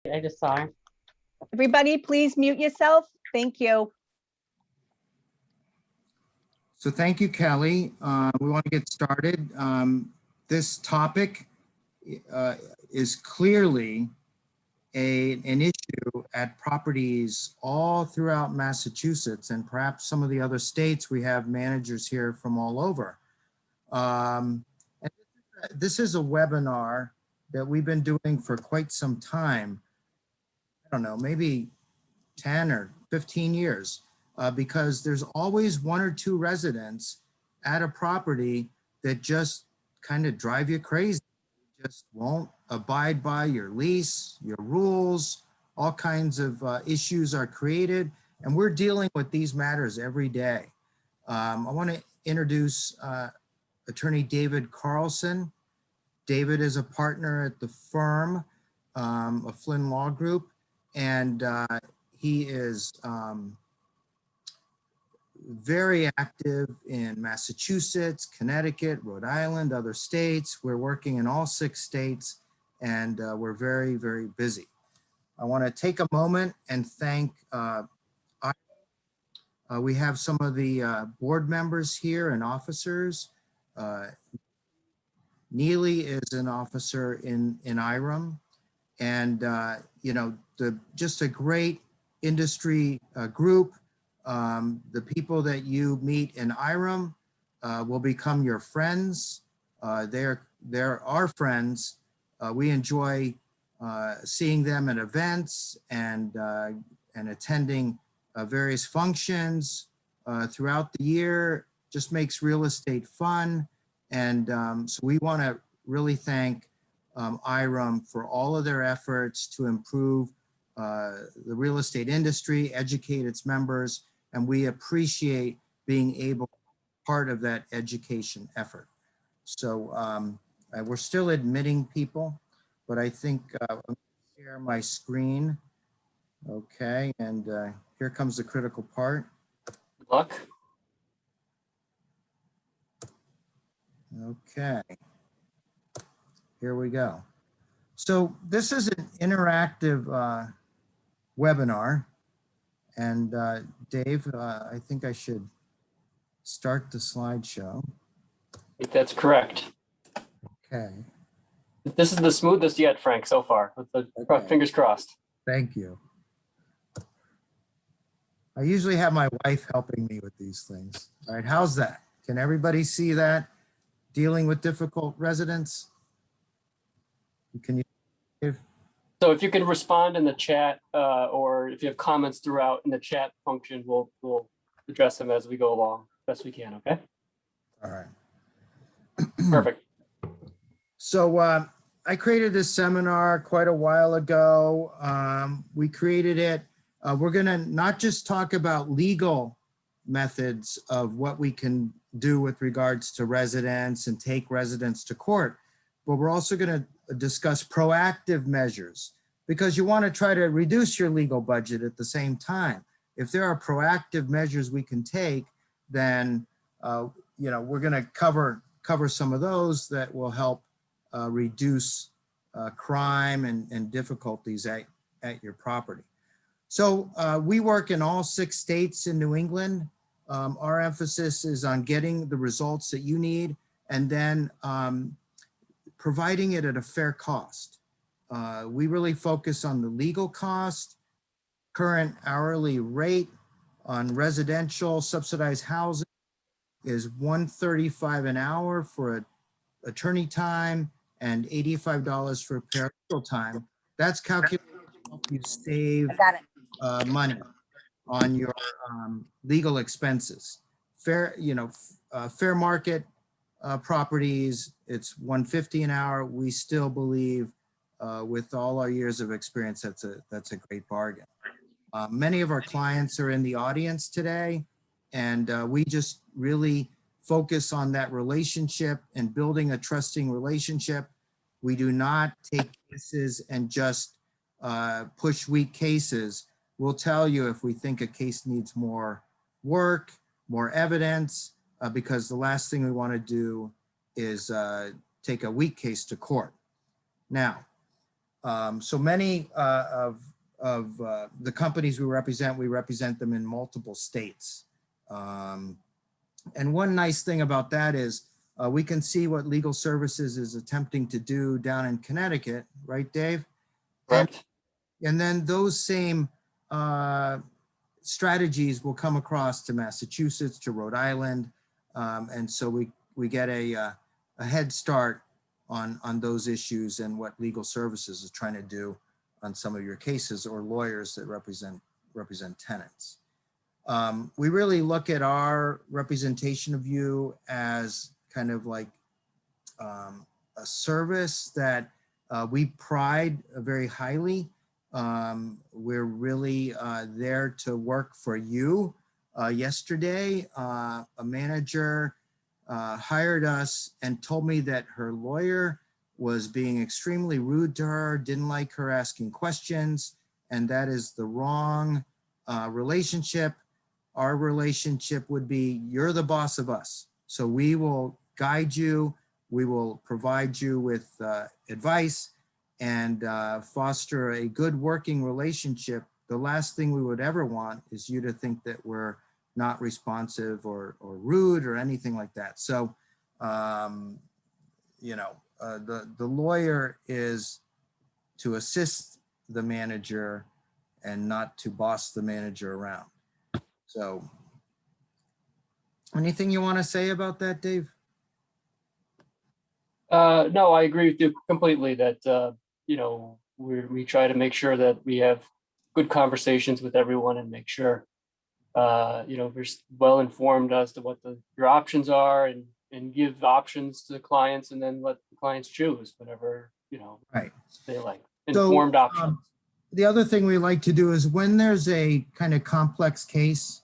I just saw her. Everybody, please mute yourself. Thank you. So thank you, Kelly. We want to get started. This topic is clearly an issue at properties all throughout Massachusetts and perhaps some of the other states. We have managers here from all over. And this is a webinar that we've been doing for quite some time. I don't know, maybe 10 or 15 years, because there's always one or two residents at a property that just kind of drive you crazy. Just won't abide by your lease, your rules, all kinds of issues are created, and we're dealing with these matters every day. I want to introduce Attorney David Carlson. David is a partner at the firm of Flynn Law Group, and he is very active in Massachusetts, Connecticut, Rhode Island, other states. We're working in all 6 states, and we're very, very busy. I want to take a moment and thank, we have some of the board members here and officers. Neely is an officer in IREM, and you know, just a great industry group. The people that you meet in IREM will become your friends. They're our friends. We enjoy seeing them at events and attending various functions throughout the year. Just makes real estate fun. And so we want to really thank IREM for all of their efforts to improve the real estate industry, educate its members, and we appreciate being able to be part of that education effort. So we're still admitting people, but I think I'm going to share my screen. Okay, and here comes the critical part. Good luck. Okay, here we go. So this is an interactive webinar, and Dave, I think I should start the slideshow. I think that's correct. Okay. This is the smoothest yet, Frank, so far. With the fingers crossed. Thank you. I usually have my wife helping me with these things. All right, how's that? Can everybody see that? Dealing with difficult residents? Can you give? So if you can respond in the chat, or if you have comments throughout in the chat function, we'll address them as we go along, best we can, okay? All right. Perfect. So I created this seminar quite a while ago. We created it. We're gonna not just talk about legal methods of what we can do with regards to residents and take residents to court, but we're also gonna discuss proactive measures, because you wanna try to reduce your legal budget at the same time. If there are proactive measures we can take, then you know, we're gonna cover some of those that will help reduce crime and difficulties at your property. So we work in all 6 states in New England. Our emphasis is on getting the results that you need and then providing it at a fair cost. We really focus on the legal cost, current hourly rate on residential subsidized housing is $135 an hour for attorney time and $85 for paralegal time. That's calculated to help you save money on your legal expenses. Fair, you know, fair market properties, it's $150 an hour. We still believe with all our years of experience, that's a great bargain. Many of our clients are in the audience today, and we just really focus on that relationship and building a trusting relationship. We do not take cases and just push weak cases. We'll tell you if we think a case needs more work, more evidence, because the last thing we want to do is take a weak case to court. Now, So many of the companies we represent them in multiple states. And one nice thing about that is we can see what legal services is attempting to do down in Connecticut, right, Dave? Correct. And then those same strategies will come across to Massachusetts, to Rhode Island. And so we get a head start on those issues and what legal services is trying to do on some of your cases, or lawyers that represent tenants. We really look at our representation of you as kind of like a service that we pride very highly. We're really there to work for you. Yesterday, a manager hired us and told me that her lawyer was being extremely rude to her, didn't like her asking questions, and that is the wrong relationship. Our relationship would be, you're the boss of us. So we will guide you, we will provide you with advice and foster a good working relationship. The last thing we would ever want is you to think that we're not responsive or rude or anything like that. So, you know, the lawyer is to assist the manager and not to boss the manager around. So anything you want to say about that, Dave? No, I agree with you completely that, you know, we try to make sure that we have good conversations with everyone and make sure, you know, we're well informed as to what your options are, and give options to the clients, and then let the clients choose whatever, you know, Right. they like. So, Informed options. The other thing we like to do is when there's a kind of complex case,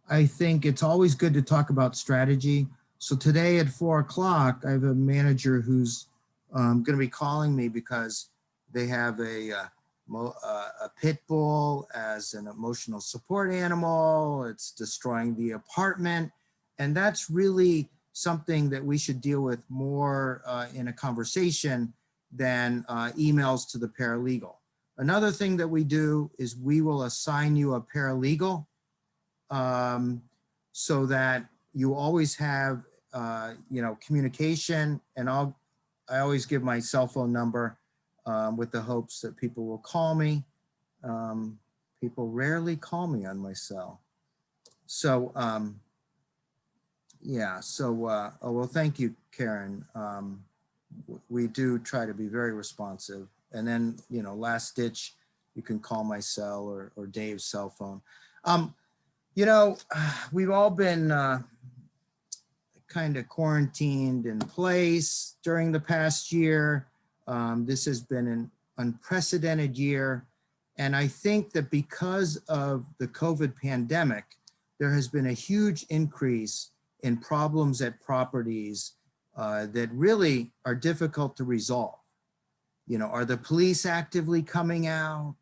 I think it's always good to talk about strategy. So today at 4 o'clock, I have a manager who's going to be calling me because they have a pit bull as an emotional support animal. It's destroying the apartment. And that's really something that we should deal with more in a conversation than emails to the paralegal. Another thing that we do is we will assign you a paralegal so that you always have, you know, communication. And I always give my cell phone number with the hopes that people will call me. People rarely call me on my cell. So, yeah, so, oh, well, thank you, Karen. We do try to be very responsive. And then, you know, last ditch, you can call my cell or Dave's cell phone. You know, we've all been kind of quarantined in place during the past year. This has been an unprecedented year. And I think that because of the COVID pandemic, there has been a huge increase in problems at properties that really are difficult to resolve. You know, are the police actively coming out?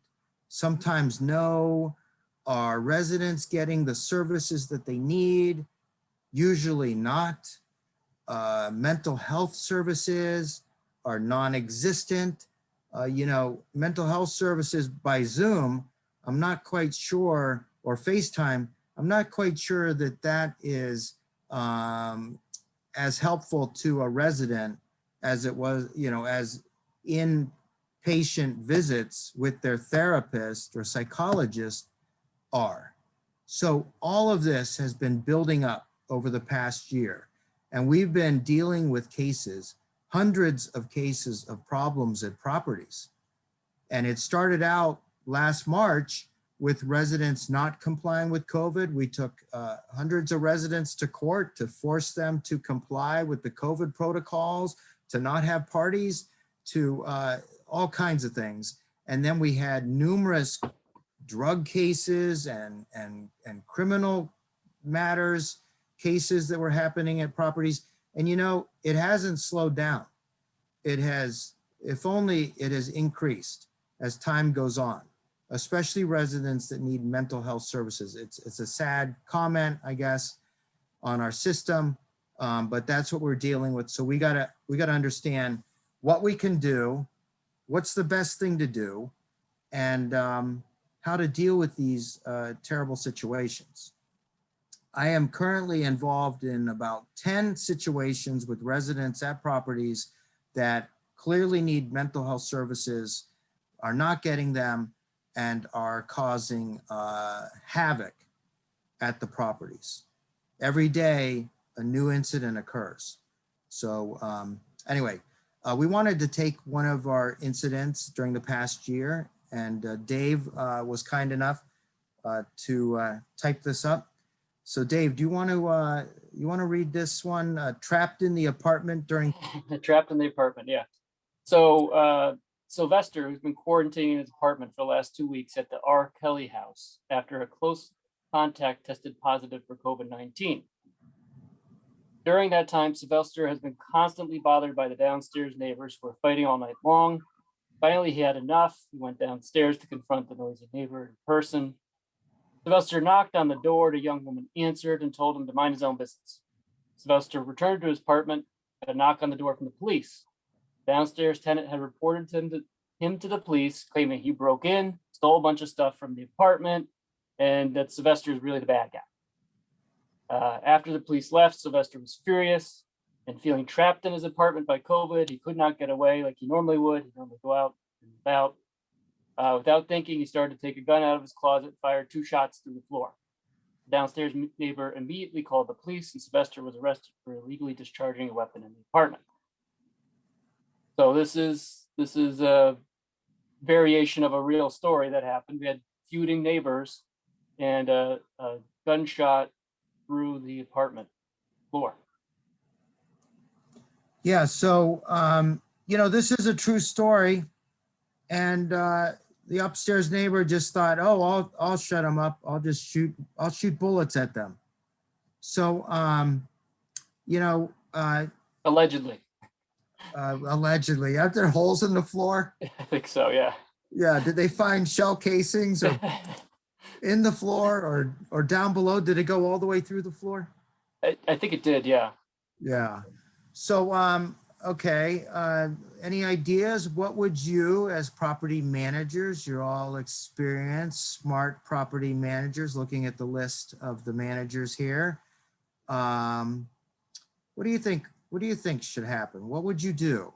Sometimes no. Are residents getting the services that they need? Usually not. Mental health services are non-existent. You know, mental health services by Zoom, I'm not quite sure, or FaceTime, I'm not quite sure that that is as helpful to a resident as it was, you know, as inpatient visits with their therapist or psychologist are. So all of this has been building up over the past year, and we've been dealing with cases, hundreds of cases of problems at properties. And it started out last March with residents not complying with COVID. We took hundreds of residents to court to force them to comply with the COVID protocols, to not have parties, to all kinds of things. And then we had numerous drug cases and criminal matters, cases that were happening at properties. And you know, it hasn't slowed down. It has, if only it has increased as time goes on, especially residents that need mental health services. It's a sad comment, I guess, on our system, but that's what we're dealing with. So we gotta understand what we can do, what's the best thing to do, and how to deal with these terrible situations. I am currently involved in about 10 situations with residents at properties that clearly need mental health services, are not getting them, and are causing havoc at the properties. Every day, a new incident occurs. So anyway, we wanted to take one of our incidents during the past year, and Dave was kind enough to type this up. So Dave, do you want to read this one? Trapped in the apartment during. Trapped in the apartment, yeah. So Sylvester, who's been quarantining in his apartment for the last 2 weeks at the R. Kelly house after a close contact tested positive for COVID-19. During that time, Sylvester has been constantly bothered by the downstairs neighbors who were fighting all night long. Finally, he had enough. He went downstairs to confront the noisy neighbor in person. Sylvester knocked on the door. The young woman answered and told him to mind his own business. Sylvester returned to his apartment at a knock on the door from the police. Downstairs tenant had reported him to the police, claiming he broke in, stole a bunch of stuff from the apartment, and that Sylvester is really the bad guy. After the police left, Sylvester was furious and feeling trapped in his apartment by COVID. He could not get away like he normally would. He'd normally go out and about. Without thinking, he started to take a gun out of his closet, fired 2 shots through the floor. The downstairs neighbor immediately called the police, and Sylvester was arrested for illegally discharging a weapon in the apartment. So this is a variation of a real story that happened. We had feuding neighbors and a gunshot through the apartment floor. Yeah, so this is a true story, and the upstairs neighbor just thought, oh, I'll shut them up. I'll shoot bullets at them. So Allegedly. Allegedly, are there holes in the floor? I think so, yeah. Yeah, did they find shell casings or in the floor or down below? Did it go all the way through the floor? I think it did, yeah. Yeah. So, okay. Any ideas? What would you, as property managers, you're all experienced, smart property managers, looking at the list of the managers here. What do you think? What do you think should happen? What would you do?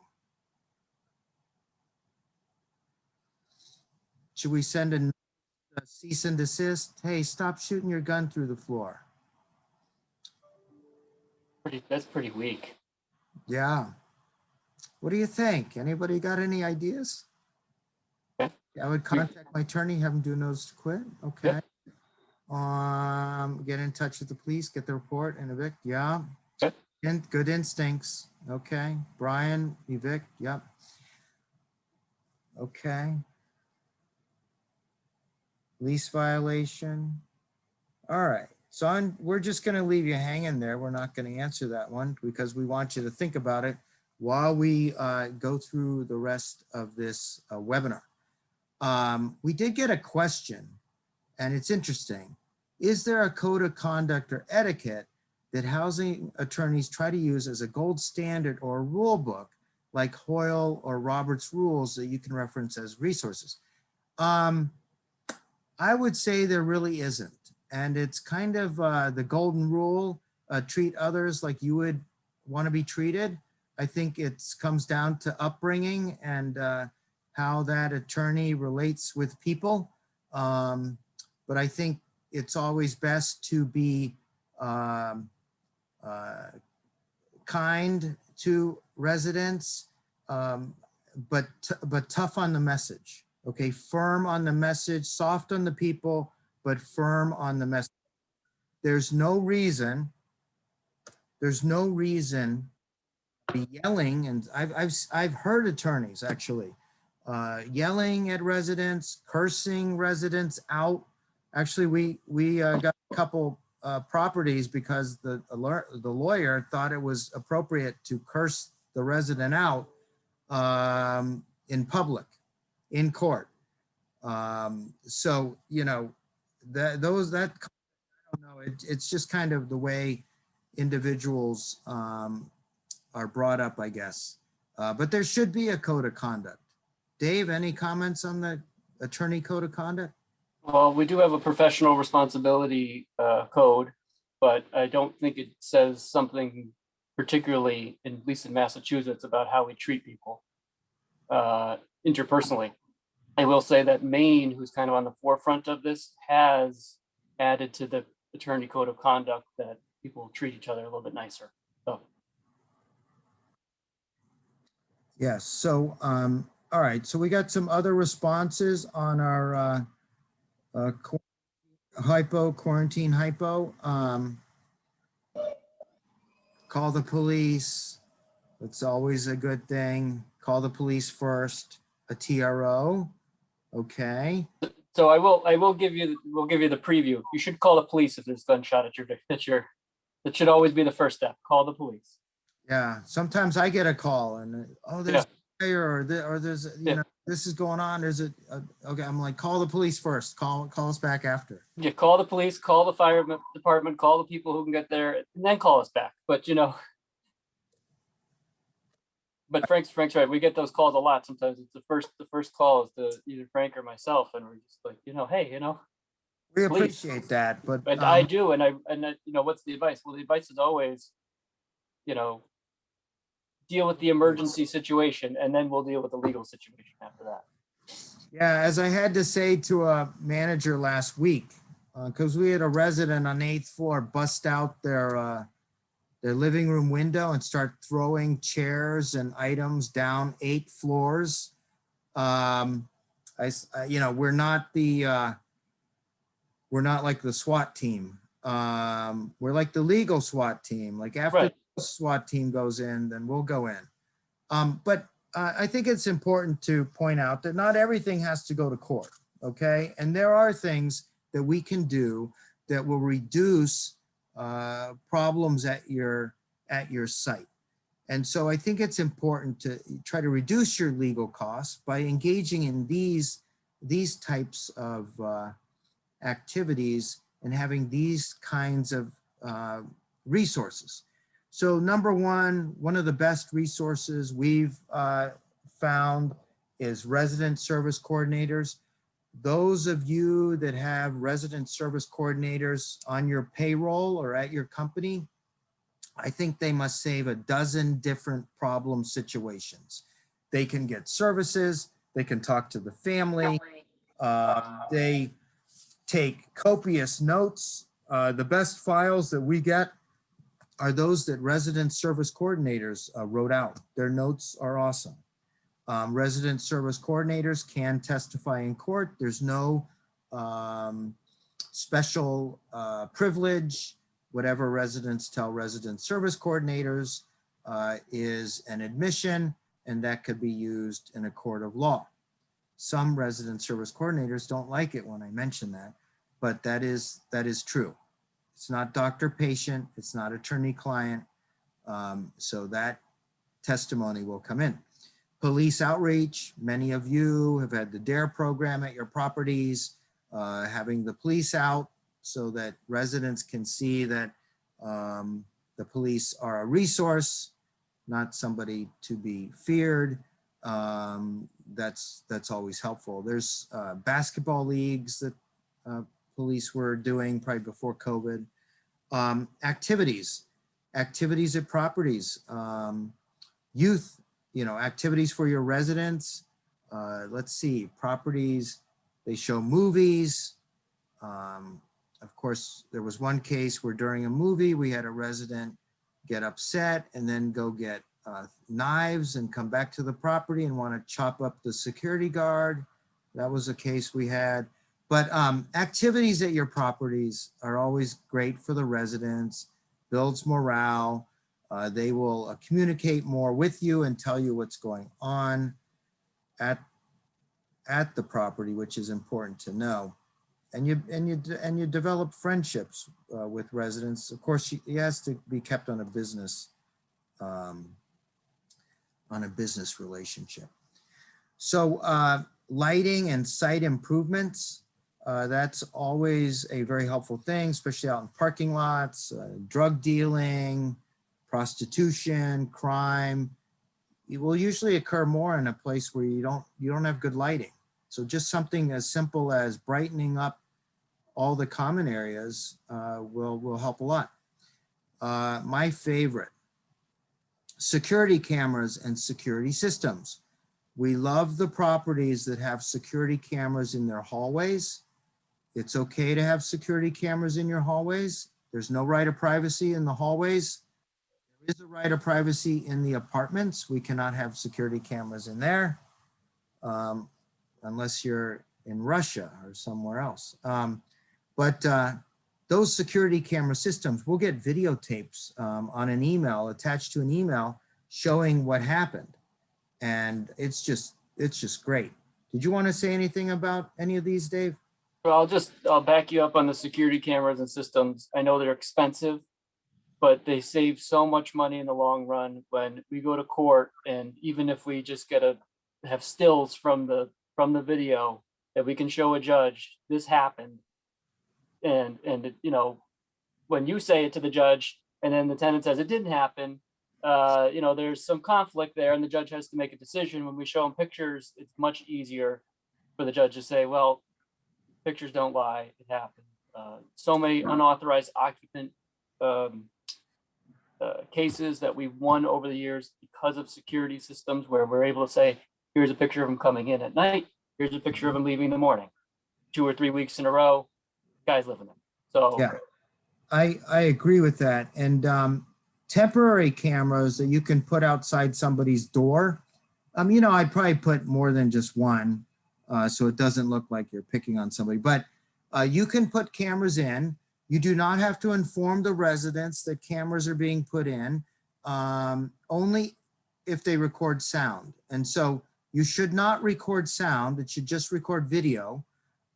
Should we send a cease and desist? Hey, stop shooting your gun through the floor. That's pretty weak. Yeah. What do you think? Anybody got any ideas? Okay. I would contact my attorney, have him do a notice to quit. Okay. Yep. Get in touch with the police, get the report and evict. Yeah. Okay. And good instincts. Okay. Brian, evict. Yep. Okay. Lease violation. All right. So we're just going to leave you hanging there. We're not going to answer that one because we want you to think about it while we go through the rest of this webinar. We did get a question, and it's interesting. Is there a code of conduct or etiquette that housing attorneys try to use as a gold standard or a rule book like Hoyle or Robert's rules that you can reference as resources? I would say there really isn't. And it's kind of the golden rule, treat others like you would want to be treated. I think it comes down to upbringing and how that attorney relates with people. But I think it's always best to be kind to residents, but tough on the message. Okay, firm on the message, soft on the people, but firm on the message. There's no reason to be yelling, and I've heard attorneys actually yelling at residents, cursing residents out. Actually, we got a couple properties because the lawyer thought it was appropriate to curse the resident out in public, in court. So, you know, I don't know, it's just kind of the way individuals are brought up, I guess. But there should be a code of conduct. Dave, any comments on the attorney code of conduct? Well, we do have a professional responsibility code, but I don't think it says something particularly, at least in Massachusetts, about how we treat people interpersonally. I will say that Maine, who's kind of on the forefront of this, has added to the attorney code of conduct that people treat each other a little bit nicer. So Yes, so, all right, so we got some other responses on our quarantine hypo. Call the police. It's always a good thing. Call the police first. A TRO. Okay. so we'll give you the preview. You should call the police if there's gunshot at that should always be the first step. Call the police. Yeah. Sometimes I get a call and there's Yeah. a fire or there's Yeah. this is going on. There's okay. I'm like, call the police first. Call us back after. Yeah, call the police, call the fire department, call the people who can get there, and then call us back. But but Frank's right. We get those calls a lot. Sometimes it's the first call is to either Frank or myself, and we're just like, hey, We Please. appreciate that, but I do, and what's the advice? Well, the advice is always, deal with the emergency situation, and then we'll deal with the legal situation after that. yeah, as I had to say to a manager last week, because we had a resident on the 8th floor bust out their living room window and start throwing chairs and items down 8 floors. We're not like the SWAT team. We're like the legal SWAT team. Like after Right. the SWAT team goes in, then we'll go in. But I think it's important to point out that not everything has to go to court, okay? And there are things that we can do that will reduce problems at your site. And so I think it's important to try to reduce your legal costs by engaging in these types of activities and having these kinds of resources. So number one of the best resources we've found is resident service coordinators. Those of you that have resident service coordinators on your payroll or at your company, I think they must save a dozen different problem situations. They can get services, they can talk to the family, they take copious notes. The best files that we get are those that resident service coordinators wrote out. Their notes are awesome. Resident service coordinators can testify in court. There's no special privilege. Whatever residents tell resident service coordinators is an admission, and that could be used in a court of law. Some resident service coordinators don't like it when I mention that, but that is true. It's not doctor-patient, it's not attorney-client, so that testimony will come in. Police outreach, many of you have had the DARE program at your properties, having the police out so that residents can see that the police are a resource, not somebody to be feared. That's always helpful. There's basketball leagues that police were doing probably before COVID. Activities at properties, youth, activities for your residents. Let's see, properties, they show movies. Of course, there was one case where during a movie, we had a resident get upset and then go get knives and come back to the property and want to chop up the security guard. That was a case we had. But activities at your properties are always great for the residents, builds morale. They will communicate more with you and tell you what's going on at the property, which is important to know. And you develop friendships with residents. Of course, he has to be kept on a business relationship. So lighting and site improvements, that's always a very helpful thing, especially out in parking lots, drug dealing, prostitution, crime. it will usually occur more in a place where you don't have good lighting. So just something as simple as brightening up all the common areas will help a lot. My favorite, security cameras and security systems. We love the properties that have security cameras in their hallways. It's okay to have security cameras in your hallways. There's no right of privacy in the hallways. There is a right of privacy in the apartments. We cannot have security cameras in there unless you're in Russia or somewhere else. But those security camera systems, we'll get videotapes on an email, attached to an email, showing what happened. And it's just great. Did you want to say anything about any of these, Dave? Well, I'll back you up on the security cameras and systems. I know they're expensive, but they save so much money in the long run when we go to court. And even if we just have stills from the video that we can show a judge, this happened. And you know, when you say it to the judge and then the tenant says it didn't happen, you know, there's some conflict there and the judge has to make a decision. When we show them pictures, it's much easier for the judge to say, well, pictures don't lie, it happened. So many unauthorized occupant cases that we've won over the years because of security systems where we're able to say, here's a picture of them coming in at night, here's a picture of them leaving in the morning. 2 or 3 weeks in a row, guys living in. So yeah, I agree with that. And temporary cameras that you can put outside somebody's door. You know, I'd probably put more than just one, so it doesn't look like you're picking on somebody. But you can put cameras in. You do not have to inform the residents that cameras are being put in, only if they record sound. And so you should not record sound. It should just record video.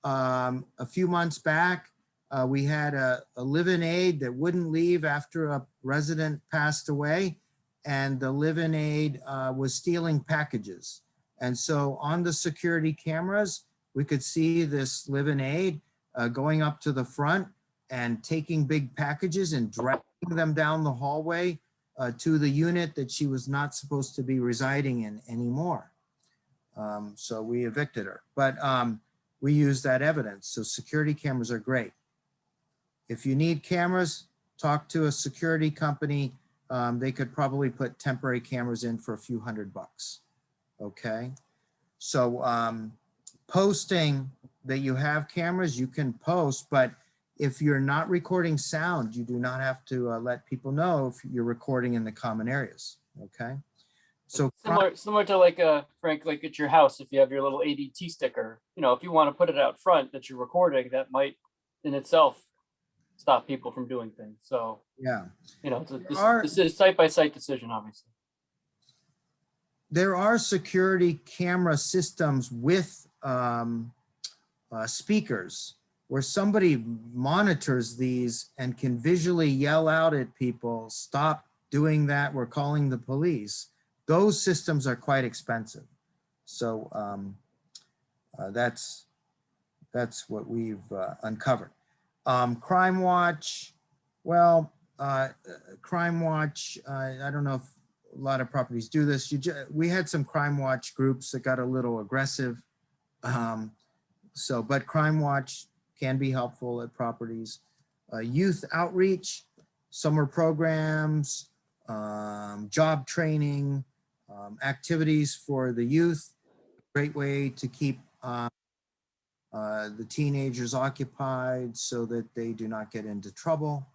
A few months back, we had a live-in aide that wouldn't leave after a resident passed away, and the live-in aide was stealing packages. And so on the security cameras, we could see this live-in aide going up to the front and taking big packages and dragging them down the hallway to the unit that she was not supposed to be residing in anymore. So we evicted her, but we use that evidence. So security cameras are great. If you need cameras, talk to a security company. They could probably put temporary cameras in for a few $100. Okay. So posting that you have cameras, you can post, but if you're not recording sound, you do not have to let people know if you're recording in the common areas. Okay. So similar to like Frank, like at your house, if you have your little ADT sticker, you know, if you want to put it out front that you're recording, that might in itself stop people from doing things. So yeah, you know, this is site-by-site decision, obviously. There are security camera systems with speakers where somebody monitors these and can visually yell out at people, stop doing that, we're calling the police. Those systems are quite expensive. So that's what we've uncovered. Crime Watch, well, Crime Watch, I don't know if a lot of properties do this. We had some Crime Watch groups that got a little aggressive. But Crime Watch can be helpful at properties. Youth outreach, summer programs, job training, activities for the youth. Great way to keep the teenagers occupied so that they do not get into trouble.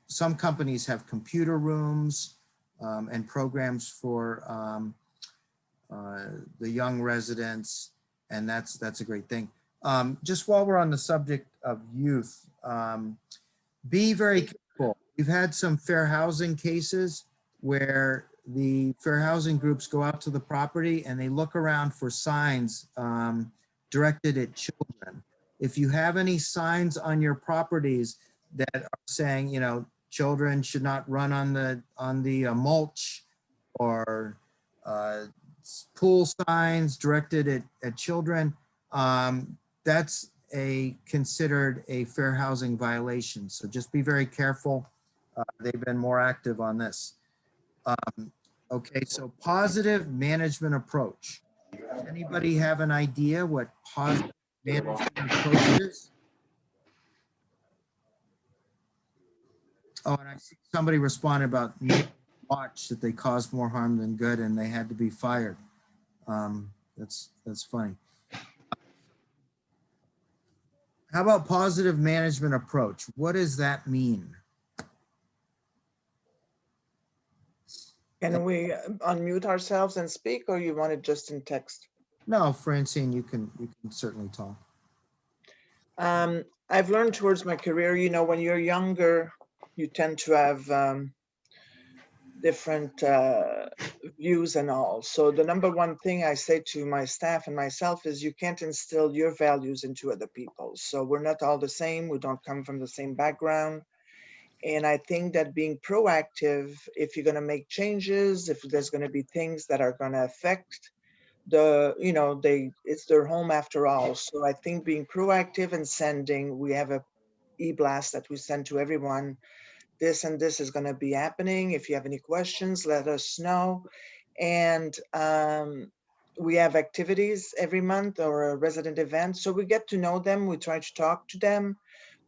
Some companies have computer rooms and programs for the young residents, and that's a great thing. Just while we're on the subject of youth, be very careful. We've had some fair housing cases where the fair housing groups go out to the property and they look around for signs directed at children. If you have any signs on your properties that are saying, you know, children should not run on the mulch, or pool signs directed at children, that's considered a fair housing violation. So just be very careful. They've been more active on this. Okay, so positive management approach. Does anybody have an idea what positive management approach is? Oh, and I see somebody responded about watch that they caused more harm than good and they had to be fired. That's funny. How about positive management approach? What does that mean? Can we unmute ourselves and speak, or you want it just in text? No, Francine, you can certainly talk. I've learned towards my career, you know, when you're younger, you tend to have different views and all. So the number one thing I say to my staff and myself is you can't instill your values into other people. So we're not all the same. We don't come from the same background. And I think that being proactive, if you're going to make changes, if there's going to be things that are going to affect it's their home after all. So I think being proactive and sending, we have a e-blast that we send to everyone. This and this is going to be happening. If you have any questions, let us know. And we have activities every month or a resident event. So we get to know them. We try to talk to them.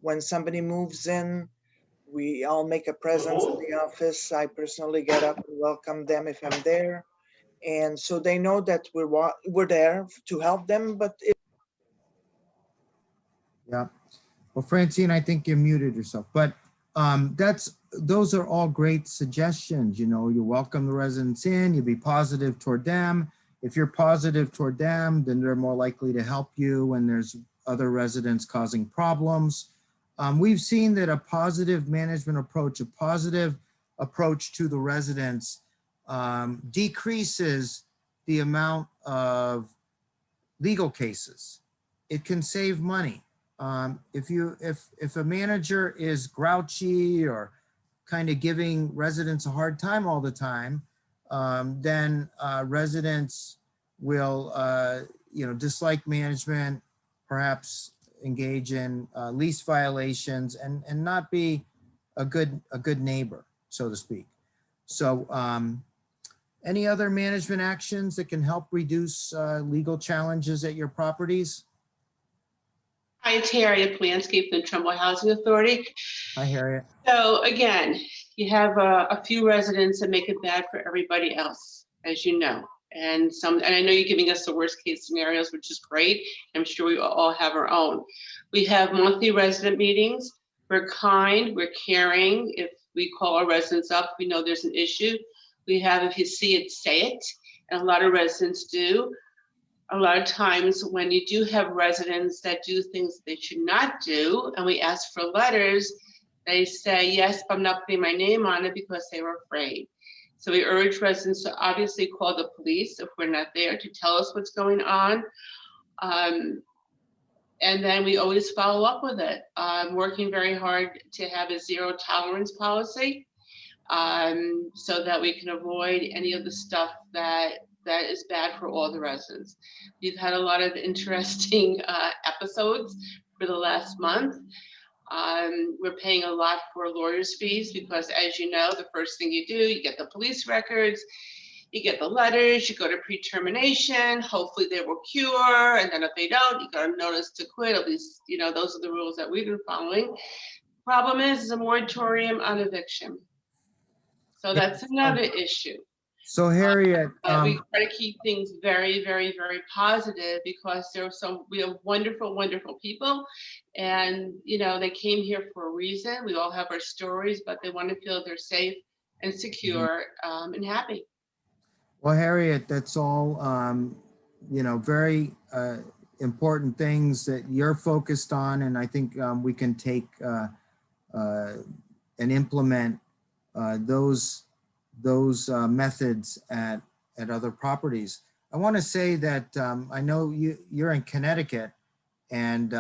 When somebody moves in, we all make a presence in the office. I personally get up and welcome them if I'm there. And so they know that we're there to help them, but Yeah. Well, Francine, I think you muted yourself, but those are all great suggestions. You know, you welcome the residents in, you be positive toward them. If you're positive toward them, then they're more likely to help you when there's other residents causing problems. We've seen that a positive management approach, a positive approach to the residents decreases the amount of legal cases. It can save money. If a manager is grouchy or kind of giving residents a hard time all the time, then residents will dislike management, perhaps engage in lease violations and not be a good neighbor, so to speak. So any other management actions that can help reduce legal challenges at your properties? Hi, it's Harriet Plansky from the Trumbull Housing Authority. Hi, Harriet. So again, you have a few residents that make it bad for everybody else, as you know. And I know you're giving us the worst case scenarios, which is great. I'm sure we all have our own. We have monthly resident meetings. We're kind, we're caring. If we call our residents up, we know there's an issue. We have, if you see it, say it. And a lot of residents do. A lot of times when you do have residents that do things they should not do, and we ask for letters, they say, yes, but I'm not putting my name on it because they were afraid. So we urge residents to obviously call the police if we're not there to tell us what's going on. And then we always follow up with it. I'm working very hard to have a zero tolerance policy so that we can avoid any of the stuff that is bad for all the residents. We've had a lot of interesting episodes for the last month. We're paying a lot for lawyers' fees because, as you know, the first thing you do, you get the police records, you get the letters, you go to pre-termination, hopefully they will cure, and then if they don't, you got a notice to quit. At least, you know, those are the rules that we've been following. Problem is a moratorium on eviction. So that's another issue. So Harriet, we try to keep things very, very, very positive because we have wonderful, wonderful people, and you know they came here for a reason. We all have our stories, but they want to feel they're safe and secure and happy. well, Harriet, that's all very important things that you're focused on, and I think we can take and implement those methods at other properties. I want to say that I know you're in Connecticut, and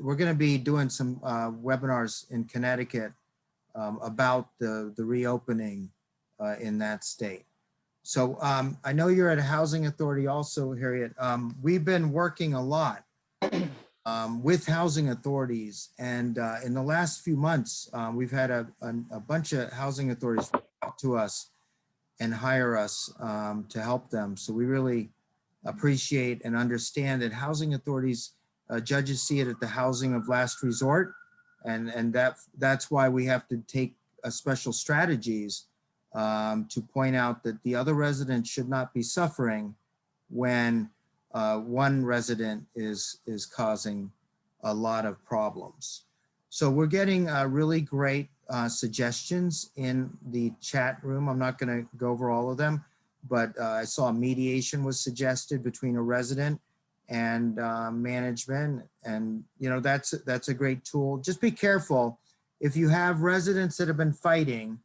we're going to be doing some webinars in Connecticut about the reopening in that state. So I know you're at a housing authority also, Harriet. We've been working a lot with housing authorities, and in the last few months, we've had a bunch of housing authorities to us and hire us to help them. So we really appreciate and understand that housing authorities, judges see it at the housing of last resort. And that's why we have to take special strategies to point out that the other residents should not be suffering when one resident is causing a lot of problems. So we're getting really great suggestions in the chat room. I'm not going to go over all of them, but I saw mediation was suggested between a resident and management. And, you know, that's a great tool. Just be careful. If you have residents that have been fighting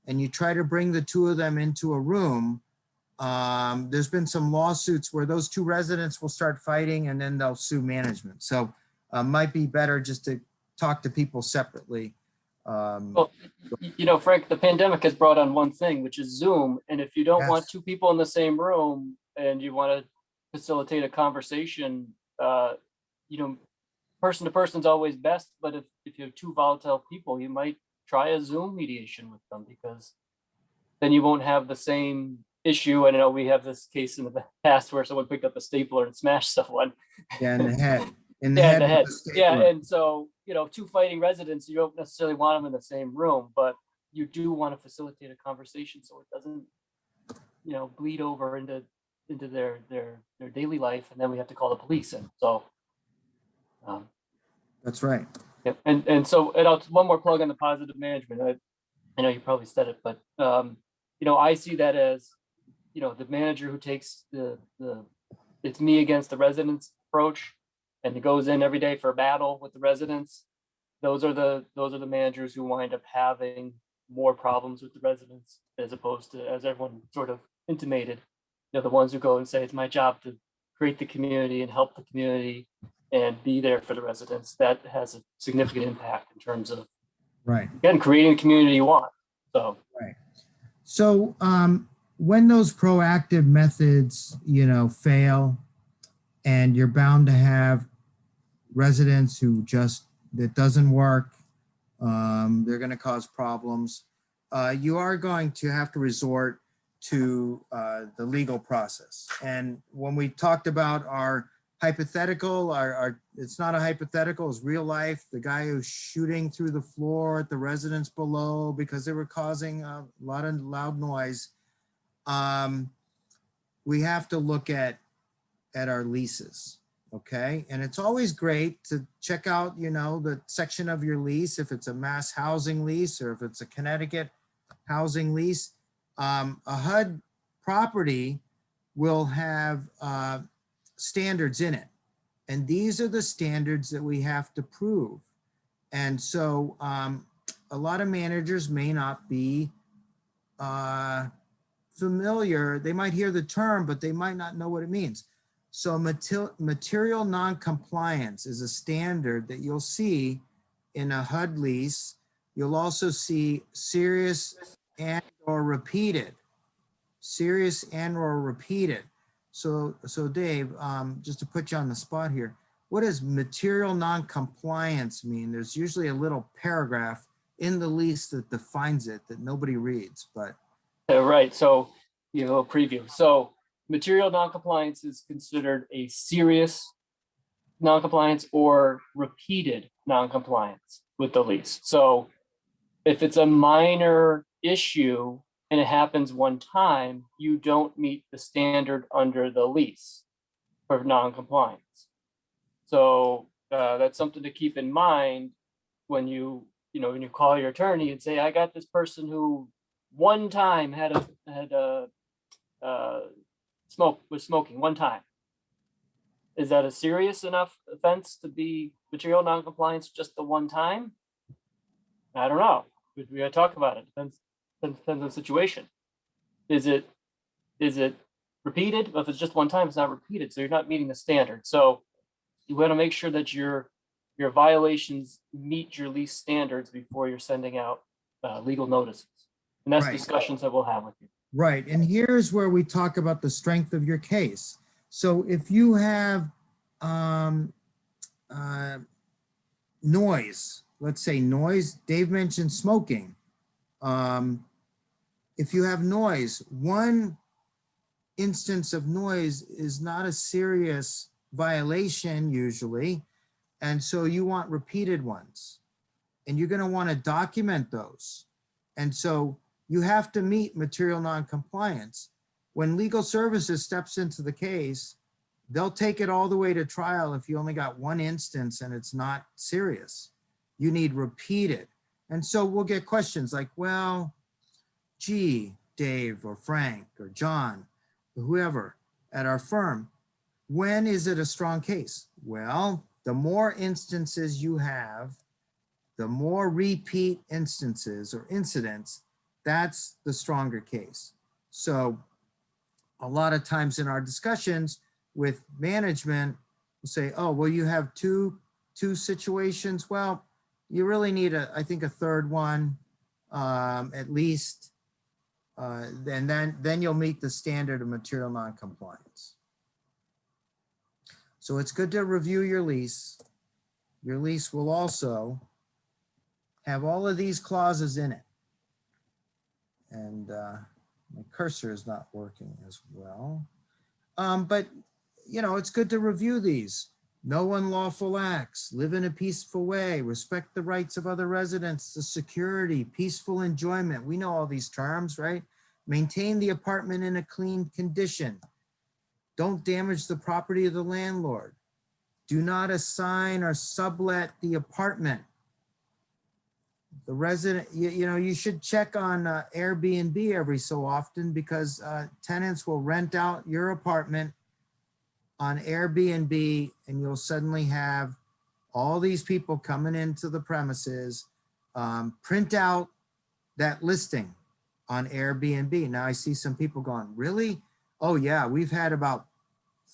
and you try to bring the two of them into a room, there's been some lawsuits where those two residents will start fighting and then they'll sue management. So might be better just to talk to people separately. Well, you know, Frank, the pandemic has brought on one thing, which is Zoom. And if you don't want Yes. two people in the same room and you want to facilitate a conversation, you know, person to person is always best. But if you have two volatile people, you might try a Zoom mediation with them, because then you won't have the same issue. And I know we have this case in the past where someone picked up a stapler and smashed someone. Yeah, in the head. In Yeah, in the with head. the Yeah, stapler. and so, you know, two fighting residents, you don't necessarily want them in the same room, but you do want to facilitate a conversation so it doesn't, you know, bleed over into their daily life, and then we have to call the police in. So, That's right. yeah, and so, and one more plug on the positive management. I know you probably said it, but you know, I see that as, you know, the manager who takes the it's me against the residents approach, and goes in every day for a battle with the residents. Those are the managers who wind up having more problems with the residents, as opposed to, as everyone sort of intimated, you know, the ones who go and say, it's my job to create the community and help the community and be there for the residents. That has a significant impact in terms of, Right. again, creating the community you want. So, Right. So when those proactive methods, you know, fail, and you're bound to have residents who just, that doesn't work, they're going to cause problems. You are going to have to resort to the legal process. And when we talked about our hypothetical, it's not a hypothetical, it's real life. The guy who's shooting through the floor at the residents below because they were causing a lot of loud noise. We have to look at our leases. Okay, and it's always great to check out, you know, the section of your lease, if it's a mass housing lease or if it's a Connecticut housing lease. A HUD property will have standards in it, and these are the standards that we have to prove. And so a lot of managers may not be familiar. They might hear the term, but they might not know what it means. So material non-compliance is a standard that you'll see in a HUD lease. You'll also see serious and or repeated. Serious and or repeated. So Dave, just to put you on the spot here, what does material non-compliance mean? There's usually a little paragraph in the lease that defines it that nobody reads, but. right. So, you know, a preview. So, material noncompliance is considered a serious noncompliance or repeated noncompliance with the lease. So if it's a minor issue and it happens one time, you don't meet the standard under the lease for noncompliance. So that's something to keep in mind when you call your attorney and say, I got this person who one time was smoking one time. Is that a serious enough offense to be material noncompliance just the one time? I don't know. We gotta talk about it. Depends on the situation. Is it repeated? If it's just one time, it's not repeated, so you're not meeting the standard. So you want to make sure that your violations meet your lease standards before you're sending out legal notices. And that's Right. Discussions that we'll have with you. Right, and here's where we talk about the strength of your case. So if you have noise, let's say noise, Dave mentioned smoking. if you have noise, one instance of noise is not a serious violation usually. And so you want repeated ones, and you're going to want to document those. And so you have to meet material noncompliance. When legal services steps into the case, they'll take it all the way to trial if you only got one instance and it's not serious. You need repeated. And so we'll get questions like, well, gee, Dave or Frank or John, or whoever at our firm, when is it a strong case? Well, the more instances you have, the more repeat instances or incidents, that's the stronger case. So a lot of times in our discussions with management, we'll say, oh, well, you have two situations. Well, you really need I think a third one at least. And then you'll meet the standard of material noncompliance. So it's good to review your lease. Your lease will also have all of these clauses in it. And my cursor is not working as well. But, you know, it's good to review these. No unlawful acts, live in a peaceful way, respect the rights of other residents, the security, peaceful enjoyment. We know all these terms, right? Maintain the apartment in a clean condition. Don't damage the property of the landlord. Do not assign or sublet the apartment. The resident, you know, you should check on Airbnb every so often, because tenants will rent out your apartment on Airbnb, and you'll suddenly have all these people coming into the premises, print out that listing on Airbnb. Now I see some people going, really? Oh yeah, we've had about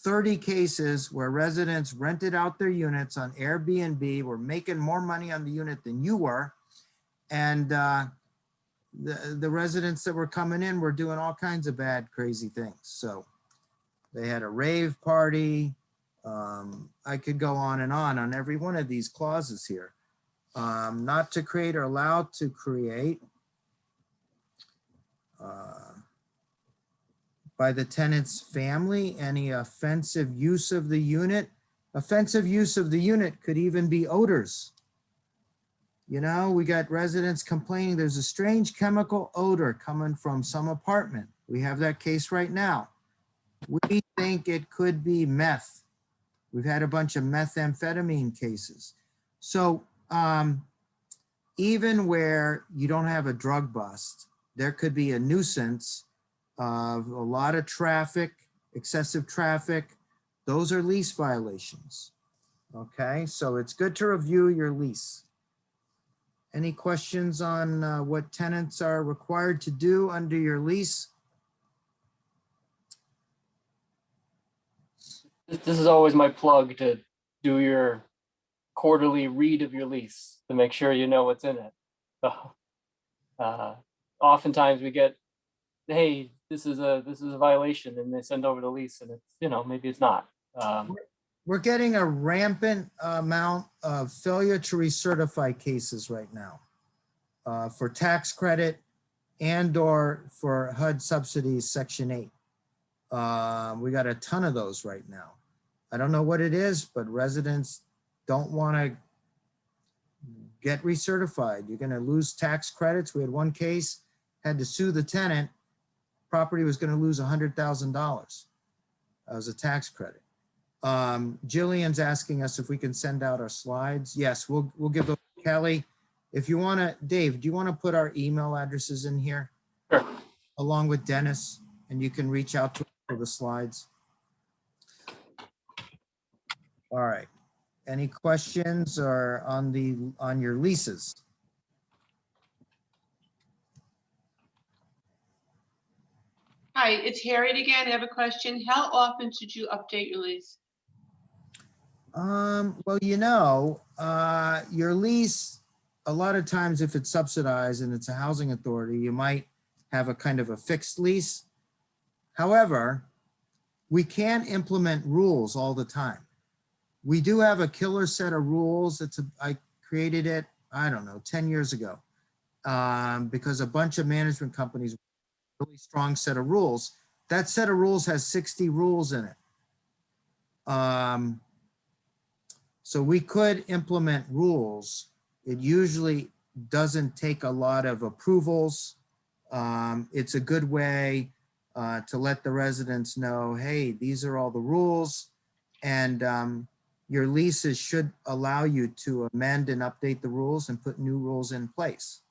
30 cases where residents rented out their units on Airbnb, were making more money on the unit than you were. And the residents that were coming in were doing all kinds of bad, crazy things. So they had a rave party. I could go on every one of these clauses here. Not to create or allow to create by the tenant's family, any offensive use of the unit. Offensive use of the unit could even be odors. You know, we got residents complaining there's a strange chemical odor coming from some apartment. We have that case right now. We think it could be meth. We've had a bunch of methamphetamine cases. So even where you don't have a drug bust, there could be a nuisance of a lot of traffic, excessive traffic. Those are lease violations. Okay, so it's good to review your lease. Any questions on what tenants are required to do under your lease? This is always my plug, to do your quarterly read of your lease to make sure you know what's in it. So, oftentimes we get, hey, this is a violation, and they send over the lease, and it's, you know, maybe it's not. We're getting a rampant amount of failure to recertify cases right now for tax credit and or for HUD subsidies, Section 8. We got a ton of those right now. I don't know what it is, but residents don't want to get recertified. You're going to lose tax credits. We had one case, had to sue the tenant. Property was going to lose $100,000 as a tax credit. Jillian's asking us if we can send out our slides. Yes, we'll give those to Kelly. If you want to, Dave, do you want to put our email addresses in here? Sure. Along with Dennis, and you can reach out to us for the slides. All right. Any questions or on your leases? Hi, it's Harriet again. I have a question. How often should you update your lease? Well, you know, your lease, a lot of times if it's subsidized and it's a housing authority, you might have a kind of a fixed lease. However, we can't implement rules all the time. We do have a killer set of rules. I created it, I don't know, 10 years ago, because a bunch of management companies really strong set of rules. That set of rules has 60 rules in it. So we could implement rules. It usually doesn't take a lot of approvals. It's a good way to let the residents know, hey, these are all the rules. And your leases should allow you to amend and update the rules and put new rules in place.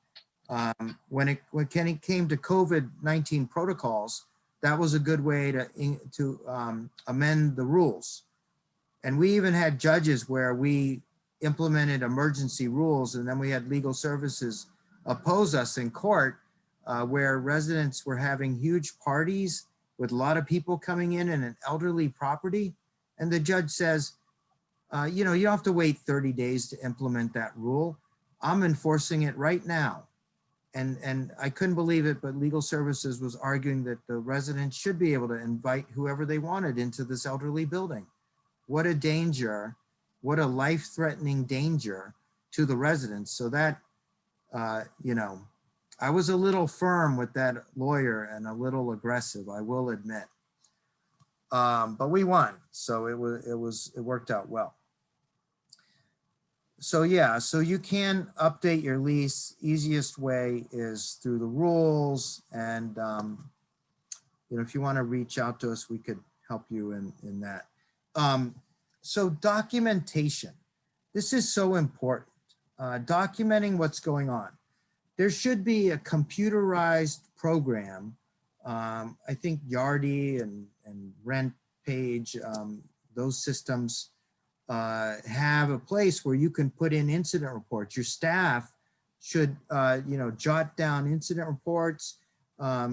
When Kenny came to COVID-19 protocols, that was a good way to amend the rules. And we even had judges where we implemented emergency rules, and then we had legal services oppose us in court, where residents were having huge parties with a lot of people coming in an elderly property. And the judge says, you don't have to wait 30 days to implement that rule. I'm enforcing it right now. And I couldn't believe it, but legal services was arguing that the residents should be able to invite whoever they wanted into this elderly building. What a danger, what a life-threatening danger to the residents. So that, I was a little firm with that lawyer and a little aggressive, I will admit. But we won, so it worked out well. So yeah, so you can update your lease. Easiest way is through the rules, and if you want to reach out to us, we could help you in that. So documentation, this is so important. Documenting what's going on. There should be a computerized program. I think Yardi and Rent Page, those systems have a place where you can put in incident reports. Your staff should, jot down incident reports,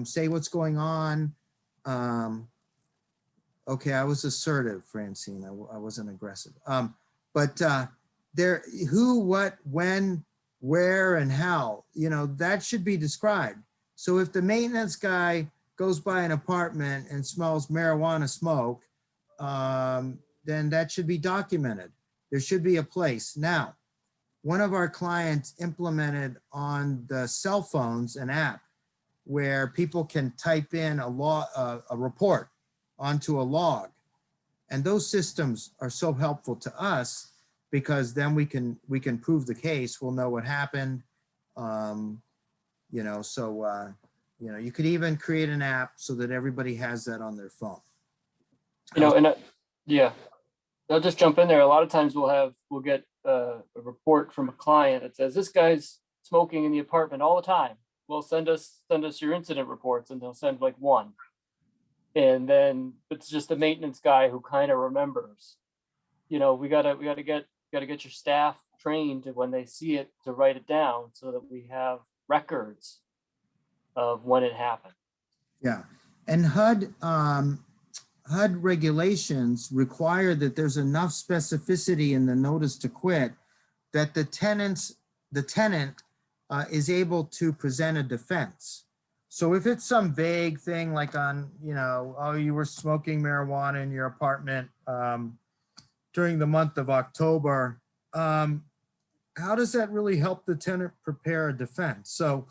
say what's going on. Okay, I was assertive, Francine. I wasn't aggressive. But there, who, what, when, where, and how, that should be described. So if the maintenance guy goes by an apartment and smells marijuana smoke, then that should be documented. There should be a place. Now, one of our clients implemented on the cell phones an app where people can type in a report onto a log. And those systems are so helpful to us because then we can prove the case. We'll know what happened. You could even create an app so that everybody has that on their phone. Yeah, I'll just jump in there. A lot of times we'll get a report from a client that says this guy's smoking in the apartment all the time. Well, send us your incident reports, and they'll send like one. And then it's just the maintenance guy who kind of remembers. We gotta get your staff trained to, when they see it, to write it down so that we have records of when it happened. Yeah, and HUD regulations require that there's enough specificity in the notice to quit that the tenant is able to present a defense. So if it's some vague thing like on, oh, you were smoking marijuana in your apartment during the month of October, how does that really help the tenant prepare a defense? So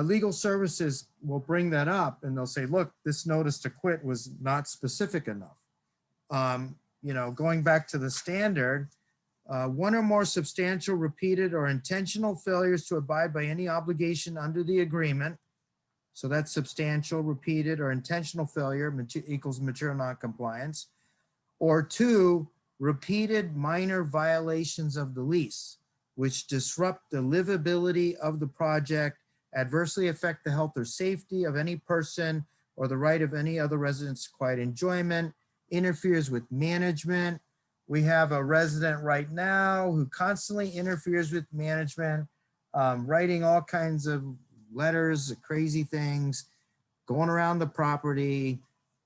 legal services will bring that up and they'll say, look, this notice to quit was not specific enough. Going back to the standard, one or more substantial, repeated, or intentional failures to abide by any obligation under the agreement. So that's substantial, repeated, or intentional failure equals material non-compliance. Or 2, repeated minor violations of the lease, which disrupt the livability of the project, adversely affect the health or safety of any person or the right of any other residents to quiet enjoyment, interferes with management. We have a resident right now who constantly interferes with management, writing all kinds of letters, crazy things, going around the property,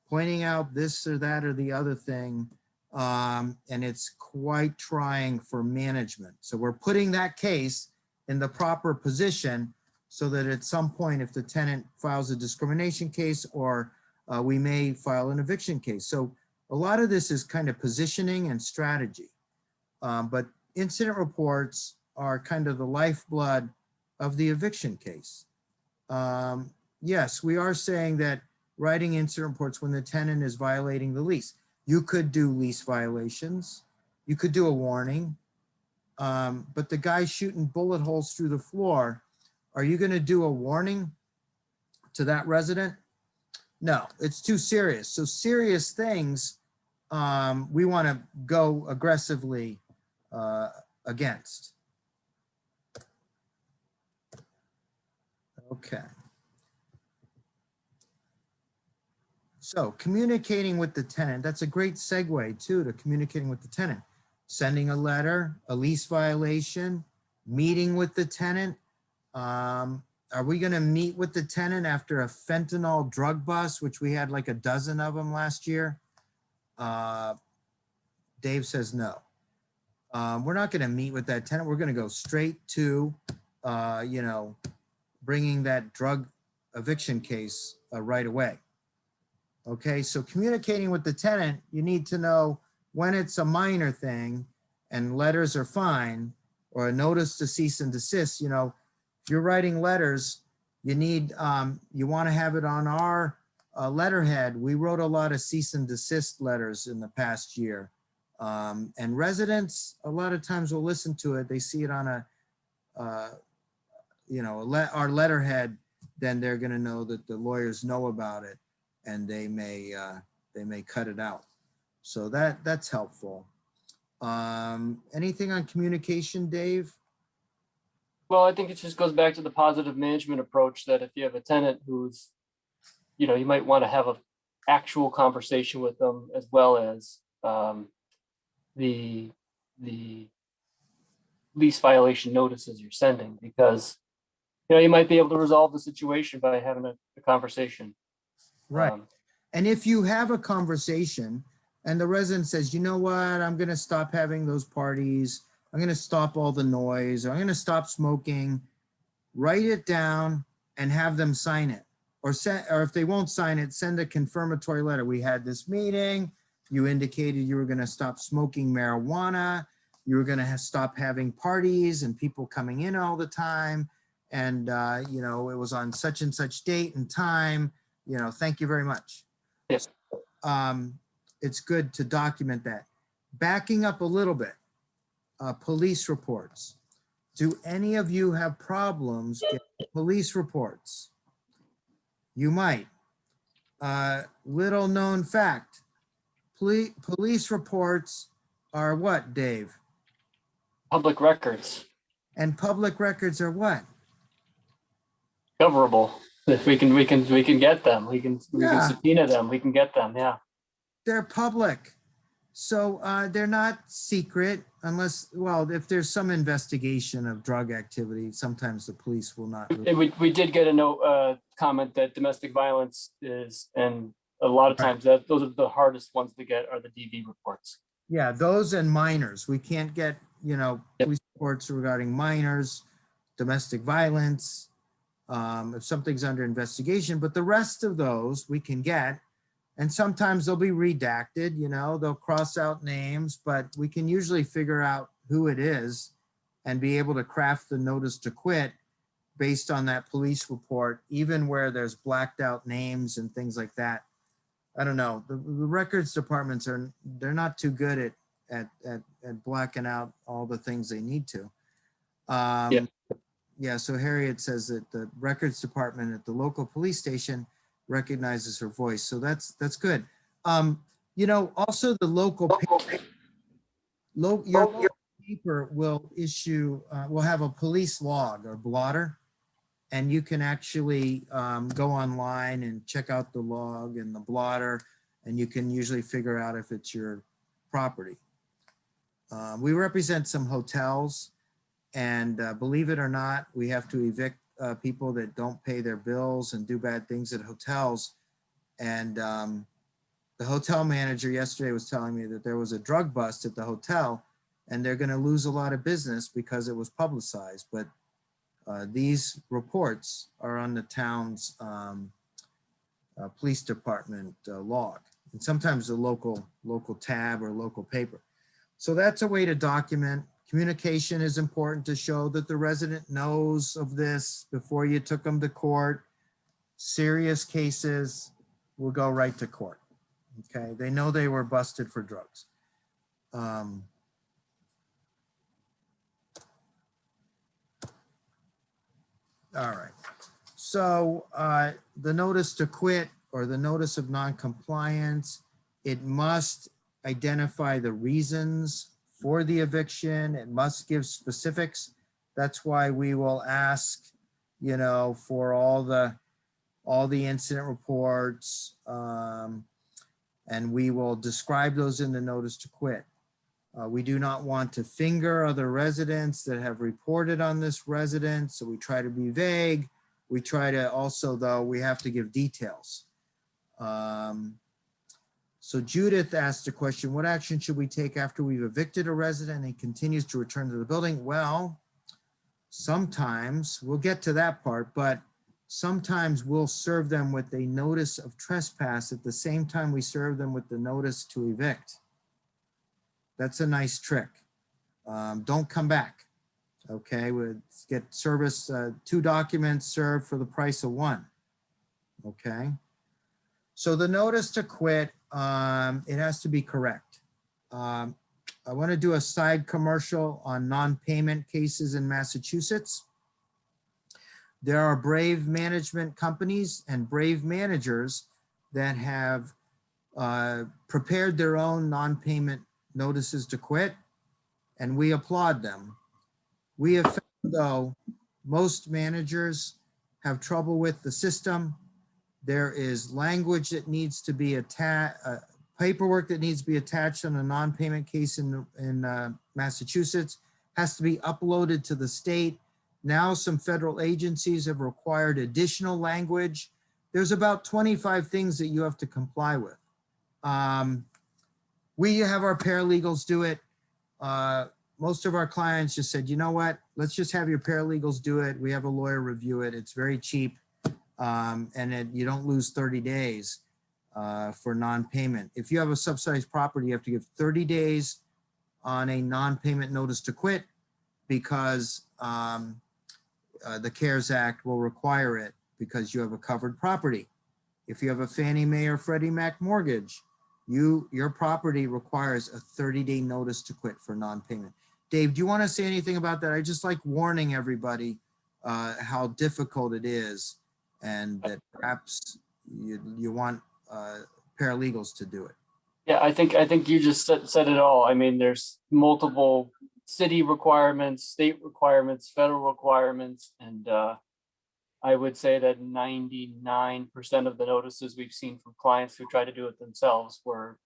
pointing out this or that or the other thing. And it's quite trying for management. So we're putting that case in the proper position so that at some point, if the tenant files a discrimination case, or we may file an eviction case. So a lot of this is kind of positioning and strategy. But incident reports are kind of the lifeblood of the eviction case. yes, we are saying that writing incident reports when the tenant is violating the lease. You could do lease violations. You could do a warning. But the guy shooting bullet holes through the floor, are you going to do a warning to that resident? No, it's too serious. So serious things, we want to go aggressively against. Okay. So communicating with the tenant, that's a great segue too, to communicating with the tenant. Sending a letter, a lease violation, meeting with the tenant. Are we gonna meet with the tenant after a fentanyl drug bust, which we had like a dozen of them last year? Dave says no. We're not gonna meet with that tenant. We're gonna go straight to, you know, bringing that drug eviction case right away. Okay, so communicating with the tenant, you need to know when it's a minor thing and letters are fine, or a notice to cease and desist. You know, if you're writing letters, you need, you want to have it on our letterhead. We wrote a lot of cease and desist letters in the past year. And residents, a lot of times will listen to it. They see it on a, you know, our letterhead, then they're going to know that the lawyers know about it, and they may cut it out. So that's helpful. Anything on communication, Dave? Well, I think it just goes back to the positive management approach that if you have a tenant who's, you know, you might want to have an actual conversation with them, as well as the lease violation notices you're sending, because, you know, you might be able to resolve the situation by having a conversation. Right. And if you have a conversation and the resident says, you know what, I'm going to stop having those parties, I'm going to stop all the noise, or I'm going to stop smoking, write it down and have them sign it. Or if they won't sign it, send a confirmatory letter. We had this meeting, you indicated you were going to stop smoking marijuana, you were going to stop having parties and people coming in all the time, and you know, it was on such and such date and time, you know, thank you very much. Yes. It's good to document that. Backing up a little bit, police reports. Do any of you have problems getting police reports? You might. Little known fact, police reports are what, Dave? Public records, And public records are what? coverable. If we can get them. We can Yeah. subpoena them. We can get them. Yeah. They're public. So they're not secret unless, well, if there's some investigation of drug activity, sometimes the police will not. And we did get a note comment that domestic violence is, and a lot of times that those are the hardest ones to get, are the DV reports. Yeah, those and minors. We can't get, you know, police reports regarding minors, domestic violence, if something's under investigation, but the rest of those we can get. And sometimes they'll be redacted, you know, they'll cross out names, but we can usually figure out who it is and be able to craft the notice to quit based on that police report, even where there's blacked out names and things like that. I don't know, the records departments they're not too good at blacking out all the things they need to. Yeah, so Harriet says that the records department at the local police station recognizes her voice. So that's good. You know, also the local paper, your local paper will issue, will have a police log or blotter, and you can actually go online and check out the log and the blotter, and you can usually figure out if it's your property. We represent some hotels, and believe it or not, we have to evict people that don't pay their bills and do bad things at hotels. And the hotel manager yesterday was telling me that there was a drug bust at the hotel, and they're going to lose a lot of business because it was publicized. But these reports are on the town's police department log, and sometimes the local tab or local paper. So that's a way to document. Communication is important to show that the resident knows of this before you took them to court. Serious cases will go right to court. Okay, they know they were busted for drugs. All right. So the notice to quit or the notice of non-compliance, it must identify the reasons for the eviction. It must give specifics. That's why we will ask, you know, for all the incident reports, and we will describe those in the notice to quit. We do not want to finger other residents that have reported on this resident, so we try to be vague. We try to also, though, we have to give details. So Judith asked a question, what action should we take after we've evicted a resident and he continues to return to the building? Well, sometimes, we'll get to that part, but sometimes we'll serve them with a notice of trespass at the same time we serve them with the notice to evict. That's a nice trick. Don't come back. Okay, we get service, 2 documents served for the price of 1. Okay. So the notice to quit, it has to be correct. I want to do a side commercial on non-payment cases in Massachusetts. There are brave management companies and brave managers that have prepared their own non-payment notices to quit, and we applaud them. We have found, though, most managers have trouble with the system. There is language that needs to be attached, paperwork that needs to be attached on a non-payment case in Massachusetts, has to be uploaded to the state. Now some federal agencies have required additional language. There's about 25 things that you have to comply with. We have our paralegals do it. Most of our clients just said, you know what, let's just have your paralegals do it. We have a lawyer review it. It's very cheap. And you don't lose 30 days for non-payment. If you have a subsidized property, you have to give 30 days on a non-payment notice to quit because the CARES Act will require it because you have a covered property. If you have a Fannie Mae or Freddie Mac mortgage, your property requires a 30-day notice to quit for non-payment. Dave, do you want to say anything about that? I just like warning everybody how difficult it is and that perhaps you want paralegals to do it. Yeah, I think you just said it all. I mean, there's multiple city requirements, state requirements, federal requirements, and I would say that 99% of the notices we've seen from clients who try to do it themselves were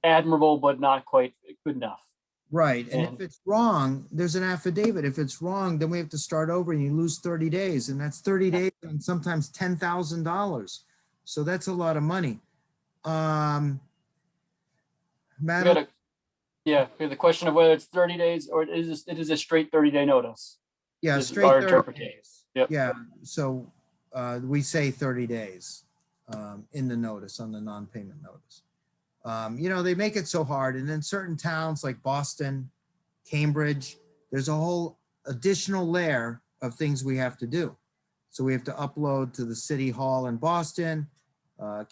admirable, but not quite good enough. Right, and if it's wrong, there's an affidavit. If it's wrong, then we have to start over and you lose 30 days, and that's 30 days and sometimes $10,000. So that's a lot of money. Madam, We have the question of whether it's 30 days or it is a straight 30-day notice. yeah, This is straight our 30 interpretation. days. Yep. Yeah, so we say 30 days in the notice, on the non-payment notice. You know, they make it so hard. And in certain towns like Boston, Cambridge, there's a whole additional layer of things we have to do. So we have to upload to the city hall in Boston.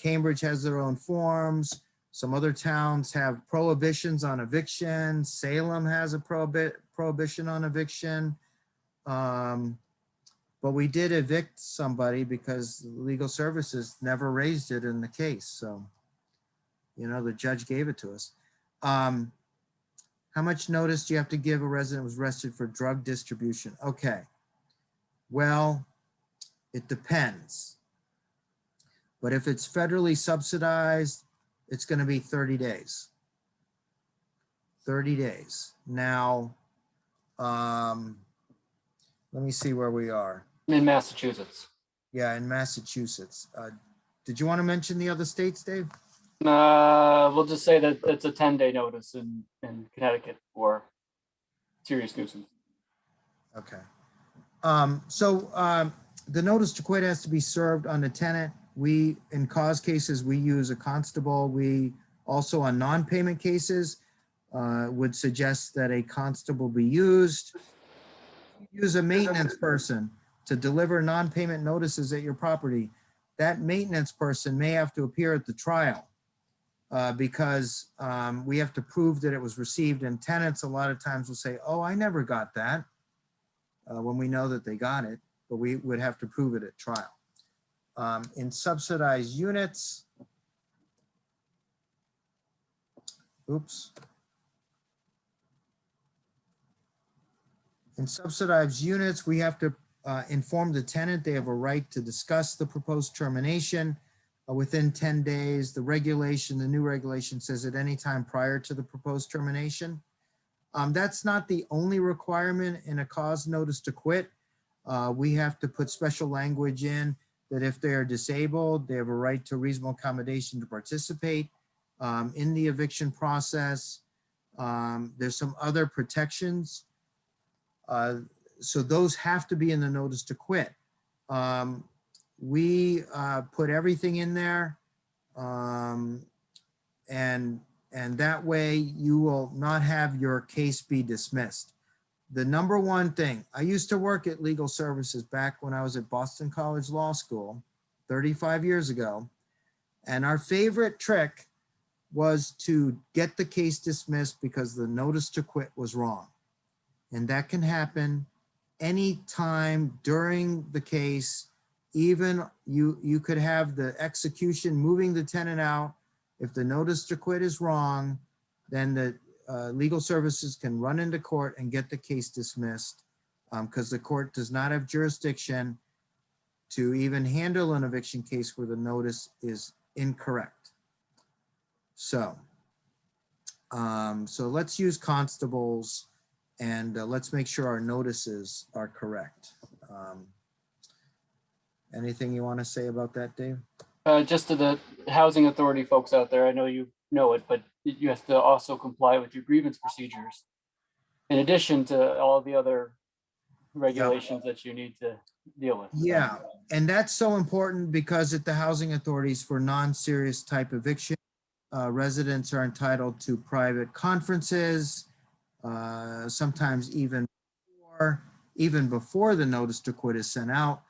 Cambridge has their own forms. Some other towns have prohibitions on eviction. Salem has a prohibition on eviction. But we did evict somebody because legal services never raised it in the case. So, you know, the judge gave it to us. How much notice do you have to give a resident was arrested for drug distribution? Okay. Well, it depends. But if it's federally subsidized, it's going to be 30 days. 30 days. Now, let me see where we are. In Massachusetts. Yeah, in Massachusetts. Did you want to mention the other states, Dave? We'll just say that it's a 10-day notice in Connecticut for serious nuisance. Okay. The notice to quit has to be served on the tenant. We, in cause cases, we use a constable. We also, on non-payment cases, would suggest that a constable be used. Use a maintenance person. to deliver non-payment notices at your property, that maintenance person may have to appear at the trial because we have to prove that it was received, and tenants a lot of times will say, oh, I never got that, when we know that they got it, but we would have to prove it at trial. In subsidized units, oops. In subsidized units, we have to inform the tenant they have a right to discuss the proposed termination within 10 days. The new regulation says at any time prior to the proposed termination. That's not the only requirement in a cause notice to quit. We have to put special language in that if they are disabled, they have a right to reasonable accommodation to participate in the eviction process. There's some other protections. So those have to be in the notice to quit. We put everything in there, and that way you will not have your case be dismissed. The number one thing, I used to work at legal services back when I was at Boston College Law School 35 years ago, and our favorite trick was to get the case dismissed because the notice to quit was wrong. And that can happen any time during the case. Even you could have the execution moving the tenant out. If the notice to quit is wrong, then the legal services can run into court and get the case dismissed because the court does not have jurisdiction to even handle an eviction case where the notice is incorrect. So let's use constables. And let's make sure our notices are correct. Anything you want to say about that, Dave? Just to the housing authority folks out there, I know you know it, but you have to also comply with your grievance procedures in addition to all the other regulations that you need to deal with. Yeah, and that's so important because at the housing authorities for non-serious type eviction, residents are entitled to private conferences, sometimes even before the notice to quit is sent out.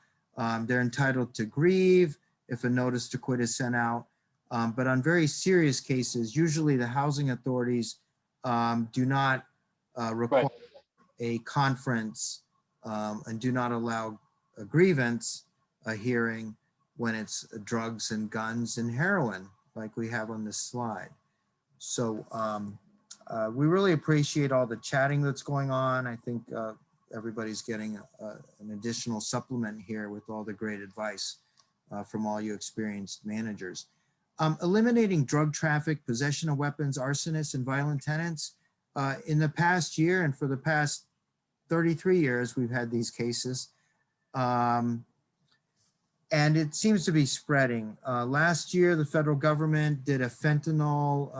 They're entitled to grieve if a notice to quit is sent out. But on very serious cases, usually the housing authorities do not require a conference and do not allow a grievance, a hearing, when it's drugs and guns and heroin, like we have on this slide. So we really appreciate all the chatting that's going on. I think everybody's getting an additional supplement here with all the great advice from all you experienced managers. Eliminating drug traffic, possession of weapons, arsonists, and violent tenants. In the past year and for the past 33 years, we've had these cases. And it seems to be spreading. Last year, the federal government did a fentanyl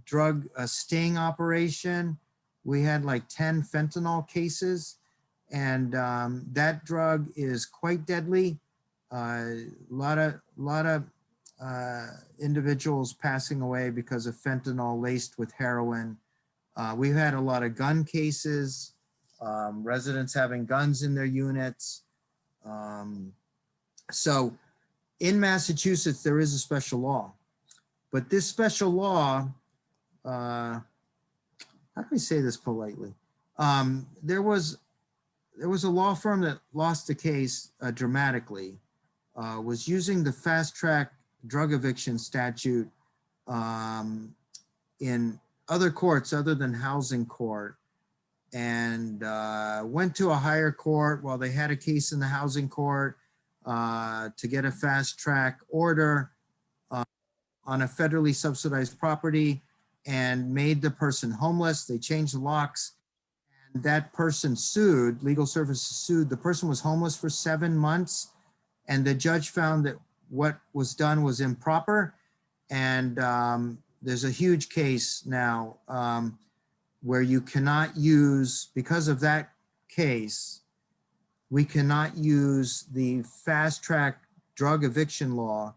drug sting operation. We had like 10 fentanyl cases, and that drug is quite deadly. A lot of individuals passing away because of fentanyl laced with heroin. We've had a lot of gun cases, residents having guns in their units. So in Massachusetts, there is a special law, but this special law, how can we say this politely? There was a law firm that lost the case dramatically, was using the fast track drug eviction statute in other courts other than housing court, and went to a higher court while they had a case in the housing court to get a fast track order on a federally subsidized property and made the person homeless. They changed the locks, and that person sued, legal services sued. The person was homeless for 7 months, and the judge found that what was done was improper. And there's a huge case now where you cannot use, because of that case, we cannot use the fast track drug eviction law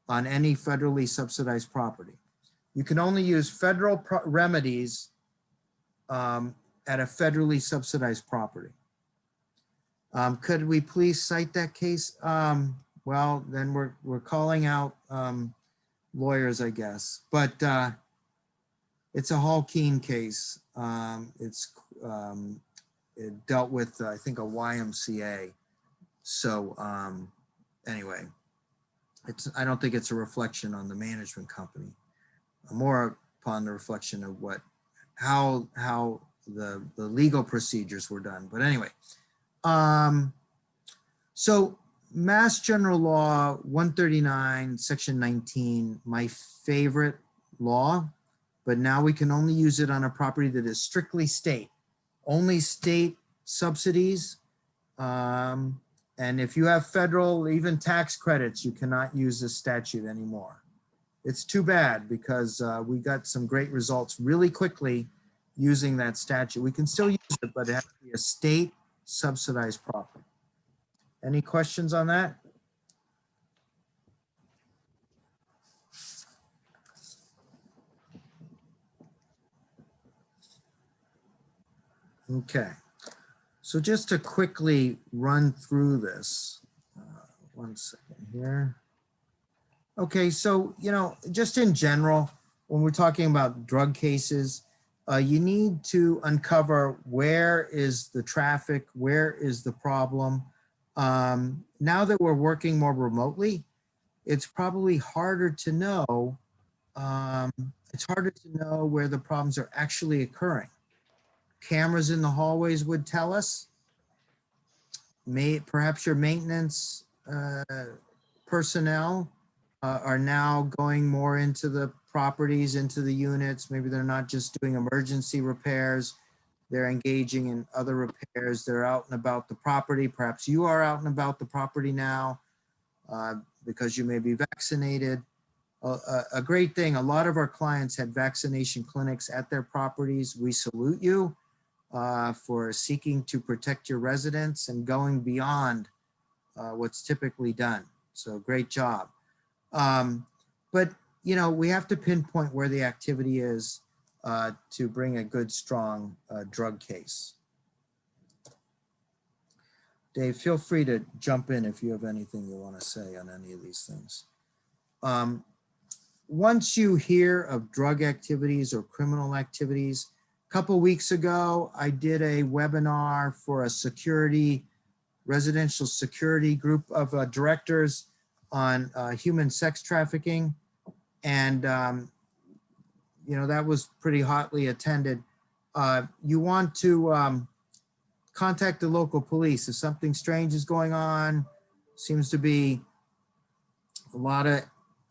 on any federally subsidized property. You can only use federal remedies at a federally subsidized property. Could we please cite that case? Well, then we're calling out lawyers, I guess, but it's a Hall-Keene case. It dealt with, I think, a YMCA. So anyway, I don't think it's a reflection on the management company, more upon the reflection of how the legal procedures were done. But anyway, so Mass General Law 139, Section 19, my favorite law, but now we can only use it on a property that is strictly state, only state subsidies. And if you have federal, even tax credits, you cannot use this statute anymore. It's too bad because we got some great results really quickly using that statute. We can still use it, but it has to be a state subsidized property. Any questions on that? Okay. So just to quickly run through this, 1 second here. Okay, so, just in general, when we're talking about drug cases, you need to uncover where is the traffic, where is the problem. Now that we're working more remotely, it's probably harder to know. It's harder to know where the problems are actually occurring. Cameras in the hallways would tell us. Perhaps your maintenance personnel are now going more into the properties, into the units. Maybe they're not just doing emergency repairs. They're engaging in other repairs. They're out and about the property. Perhaps you are out and about the property now because you may be vaccinated. A great thing, a lot of our clients had vaccination clinics at their properties. We salute you for seeking to protect your residents and going beyond what's typically done. So great job. But, we have to pinpoint where the activity is to bring a good, strong drug case. Dave, feel free to jump in if you have anything you want to say on any of these things. Once you hear of drug activities or criminal activities, a couple weeks ago, I did a webinar for a residential security group of directors on human sex trafficking. And, that was pretty hotly attended. You want to contact the local police if something strange is going on. Seems to be a lot of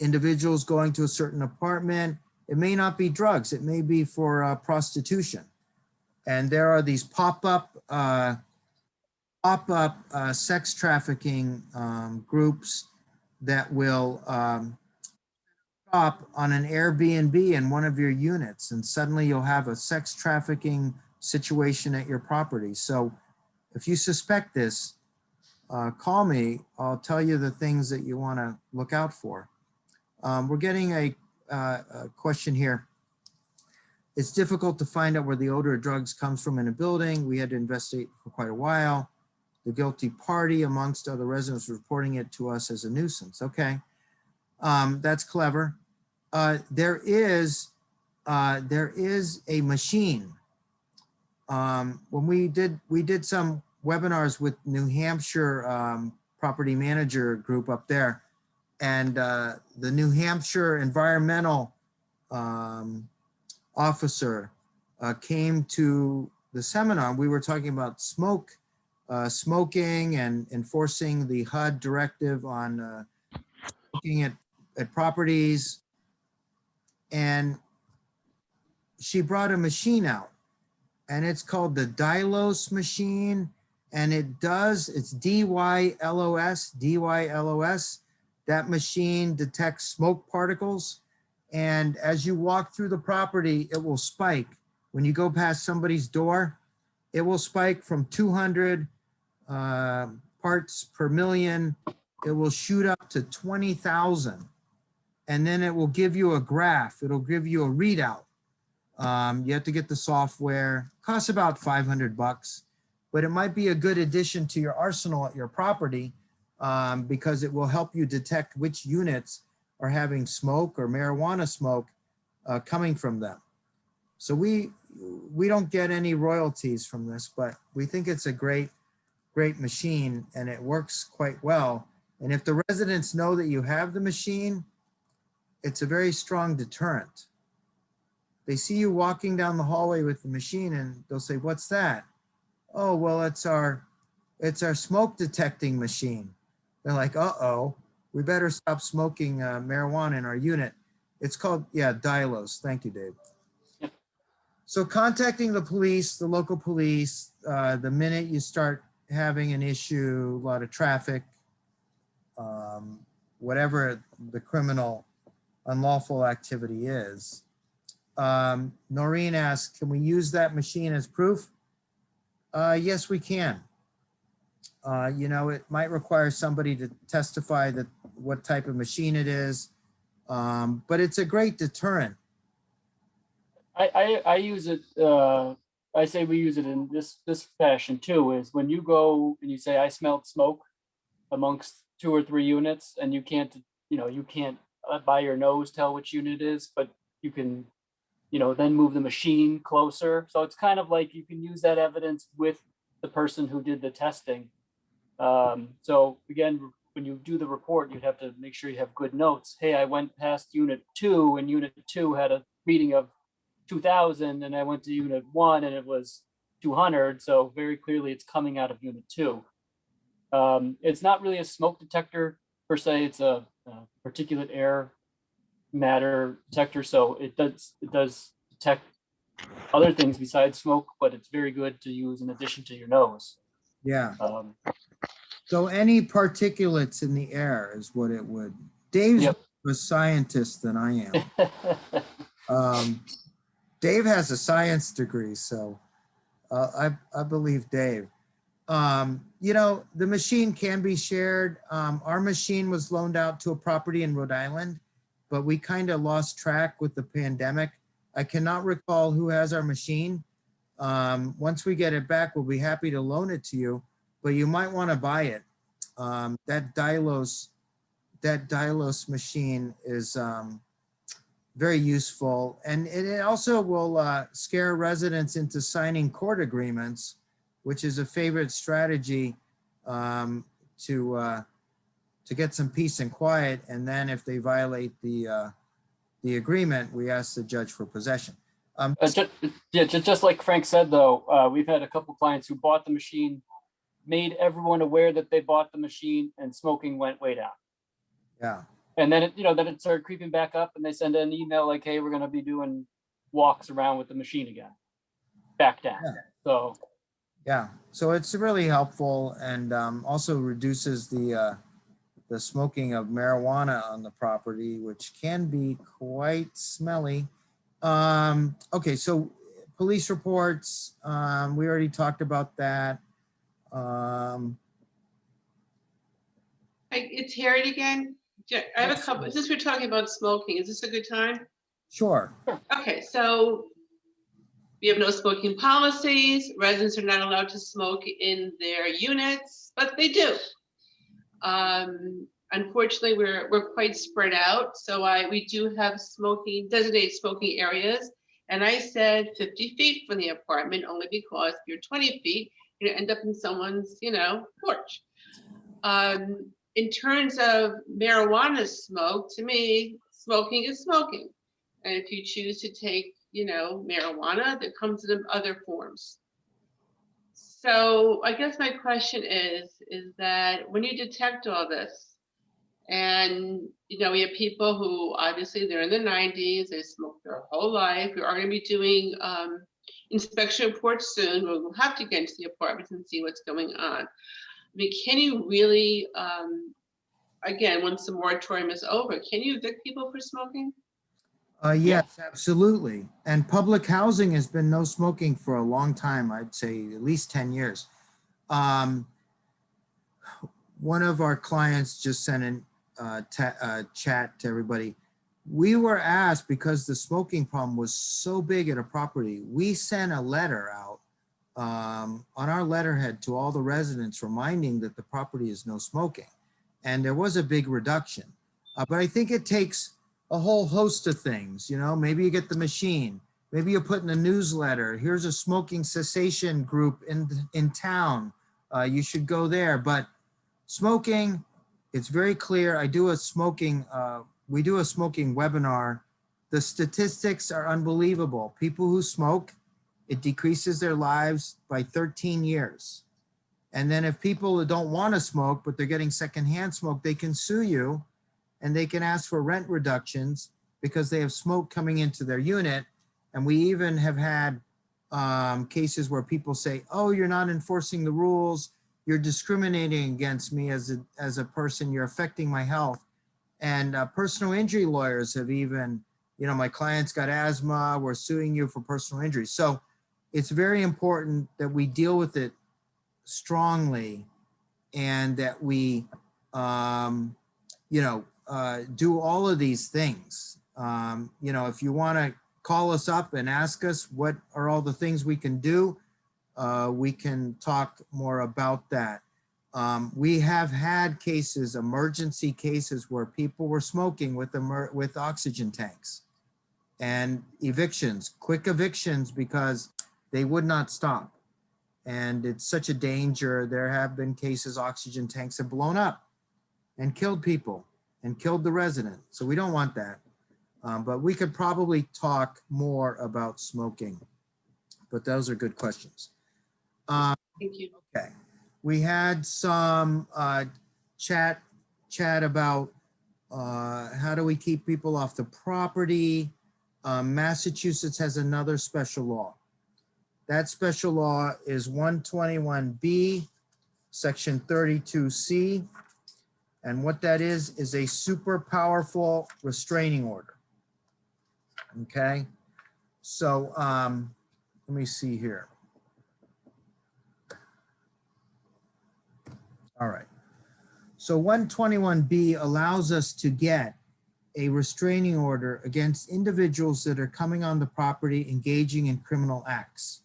individuals going to a certain apartment. It may not be drugs. It may be for prostitution. And there are these pop-up sex trafficking groups that will stop on an Airbnb in one of your units, and suddenly you'll have a sex trafficking situation at your property. So if you suspect this, call me. I'll tell you the things that you want to look out for. We're getting a question here. It's difficult to find out where the odor of drugs comes from in a building. We had to investigate for quite a while. The guilty party, amongst other residents, reporting it to us as a nuisance. Okay, that's clever. There is a machine. When we did some webinars with New Hampshire property manager group up there, and the New Hampshire environmental officer came to the seminar. We were talking about smoking and enforcing the HUD directive on smoking at properties. And she brought a machine out, and it's called the Dylos machine. And it's DYLOS. That machine detects smoke particles. And as you walk through the property, it will spike. When you go past somebody's door, it will spike from 200 parts per million. It will shoot up to 20,000. And then it will give you a graph. It'll give you a readout. You have to get the software. Costs about $500. but it might be a good addition to your arsenal at your property because it will help you detect which units are having smoke or marijuana smoke coming from them. So we don't get any royalties from this, but we think it's a great machine and it works quite well. And if the residents know that you have the machine, it's a very strong deterrent. They see you walking down the hallway with the machine and they'll say, "What's that?" "Oh, well, it's our smoke detecting machine." They're like, "Uh-oh, we better stop smoking marijuana in our unit." It's called, yeah, Dilos. Thank you, Dave. So contacting the police, the local police, the minute you start having an issue, a lot of traffic, whatever the criminal unlawful activity is. Noreen asks, can we use that machine as proof? Yes, we can. You know, it might require somebody to testify that what type of machine it is, but it's a great deterrent. I use it, I say we use it in this fashion too, is when you go and you say, I smelled smoke amongst 2 or 3 units, and you can't by your nose tell which unit it is, but you can, then move the machine closer. So it's kind of like you can use that evidence with the person who did the testing. So again, when you do the report, you'd have to make sure you have good notes. Hey, I went past unit 2 and unit 2 had a reading of 2000, and I went to unit 1 and it was 200. So very clearly it's coming out of unit 2. It's not really a smoke detector per se. It's a particulate air matter detector. So it does detect other things besides smoke, but it's very good to use in addition to your nose. Yeah. So any particulates in the air is what it would. Dave's Yep. a scientist than I am. Dave has a science degree, so I believe Dave. The machine can be shared. Our machine was loaned out to a property in Rhode Island, but we kind of lost track with the pandemic. I cannot recall who has our machine. Once we get it back, we'll be happy to loan it to you, but you might want to buy it. That Dilos machine is very useful, and it also will scare residents into signing court agreements, which is a favorite strategy to get some peace and quiet. And then if they violate the agreement, we ask the judge for possession. Just like Frank said, though, we've had a couple clients who bought the machine, made everyone aware that they bought the machine, and smoking went way down. Yeah. And then it started creeping back up, and they send an email like, "Hey, we're going to be doing walks around with the machine again." Back down. Yeah. So. Yeah. So it's really helpful, and also reduces the smoking of marijuana on the property, which can be quite smelly. Okay, so police reports, we already talked about that. It's Harriet again. I have a couple, since we're talking about smoking, is this a good time? Sure. Okay, so we have no smoking policies. Residents are not allowed to smoke in their units, but they do. Unfortunately, we're quite spread out. So we do have designated smoking areas. And I said 50 feet from the apartment, only because if you're 20 feet, you're gonna end up in someone's, porch. In terms of marijuana smoke, to me, smoking is smoking. And if you choose to take, marijuana, that comes in other forms. So I guess my question is that when you detect all this, and we have people who obviously they're in the 90s, they smoked their whole life. We are going to be doing inspection reports soon. We'll have to get into the apartments and see what's going on. I mean, can you really, again, once the moratorium is over, can you evict people for smoking? Yes, absolutely. And public housing has been no smoking for a long time. I'd say at least 10 years. One of our clients just sent a chat to everybody. We were asked, because the smoking problem was so big at a property, we sent a letter out on our letterhead to all the residents reminding that the property is no smoking. And there was a big reduction. But I think it takes a whole host of things, you know, maybe you get the machine, maybe you put in a newsletter, here's a smoking cessation group in town. You should go there. But smoking, it's very clear. We do a smoking webinar. The statistics are unbelievable. People who smoke, it decreases their lives by 13 years. And then if people don't want to smoke, but they're getting secondhand smoke, they can sue you and they can ask for rent reductions because they have smoke coming into their unit. And we even have had cases where people say, oh, you're not enforcing the rules. You're discriminating against me as a person. You're affecting my health. And personal injury lawyers have even, you know, my client's got asthma, we're suing you for personal injury. So it's very important that we deal with it strongly and that we, do all of these things. You know, if you want to call us up and ask us what are all the things we can do, we can talk more about that. We have had cases, emergency cases, where people were smoking with oxygen tanks, and evictions, quick evictions, because they would not stop. And it's such a danger. There have been cases oxygen tanks have blown up and killed people and killed the resident. So we don't want that. But we could probably talk more about smoking. But those are good questions. Thank you. Okay. We had some chat about how do we keep people off the property. Massachusetts has another special law. That special law is 121B, section 32C. And what that is a super powerful restraining order. Okay. So let me see here. All right. So 121B allows us to get a restraining order against individuals that are coming on the property engaging in criminal acts.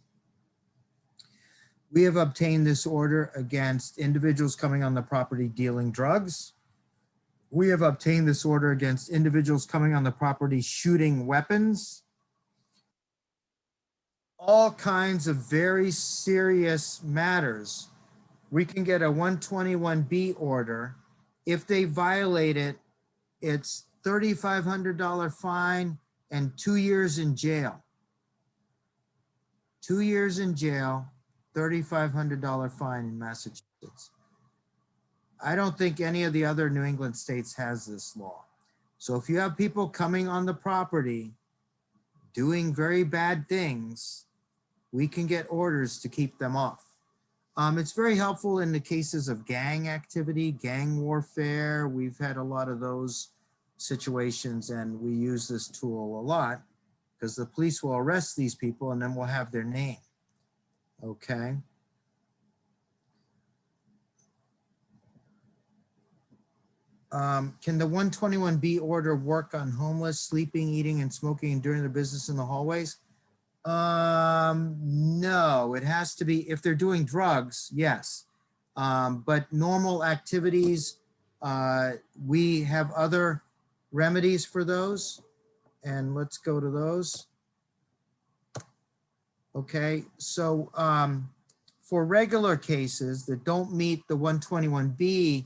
We have obtained this order against individuals coming on the property dealing drugs. We have obtained this order against individuals coming on the property shooting weapons. All kinds of very serious matters. We can get a 121B order. If they violate it, it's $3,500 fine and 2 years in jail. 2 years in jail, $3,500 fine in Massachusetts. I don't think any of the other New England states has this law. So if you have people coming on the property doing very bad things, we can get orders to keep them off. It's very helpful in the cases of gang activity, gang warfare. We've had a lot of those situations and we use this tool a lot because the police will arrest these people and then we'll have their name. Okay. Can the 121B order work on homeless, sleeping, eating, and smoking and doing their business in the hallways? No, it has to be, if they're doing drugs, yes. But normal activities, we have other remedies for those. And let's go to those. Okay, so for regular cases that don't meet the 121B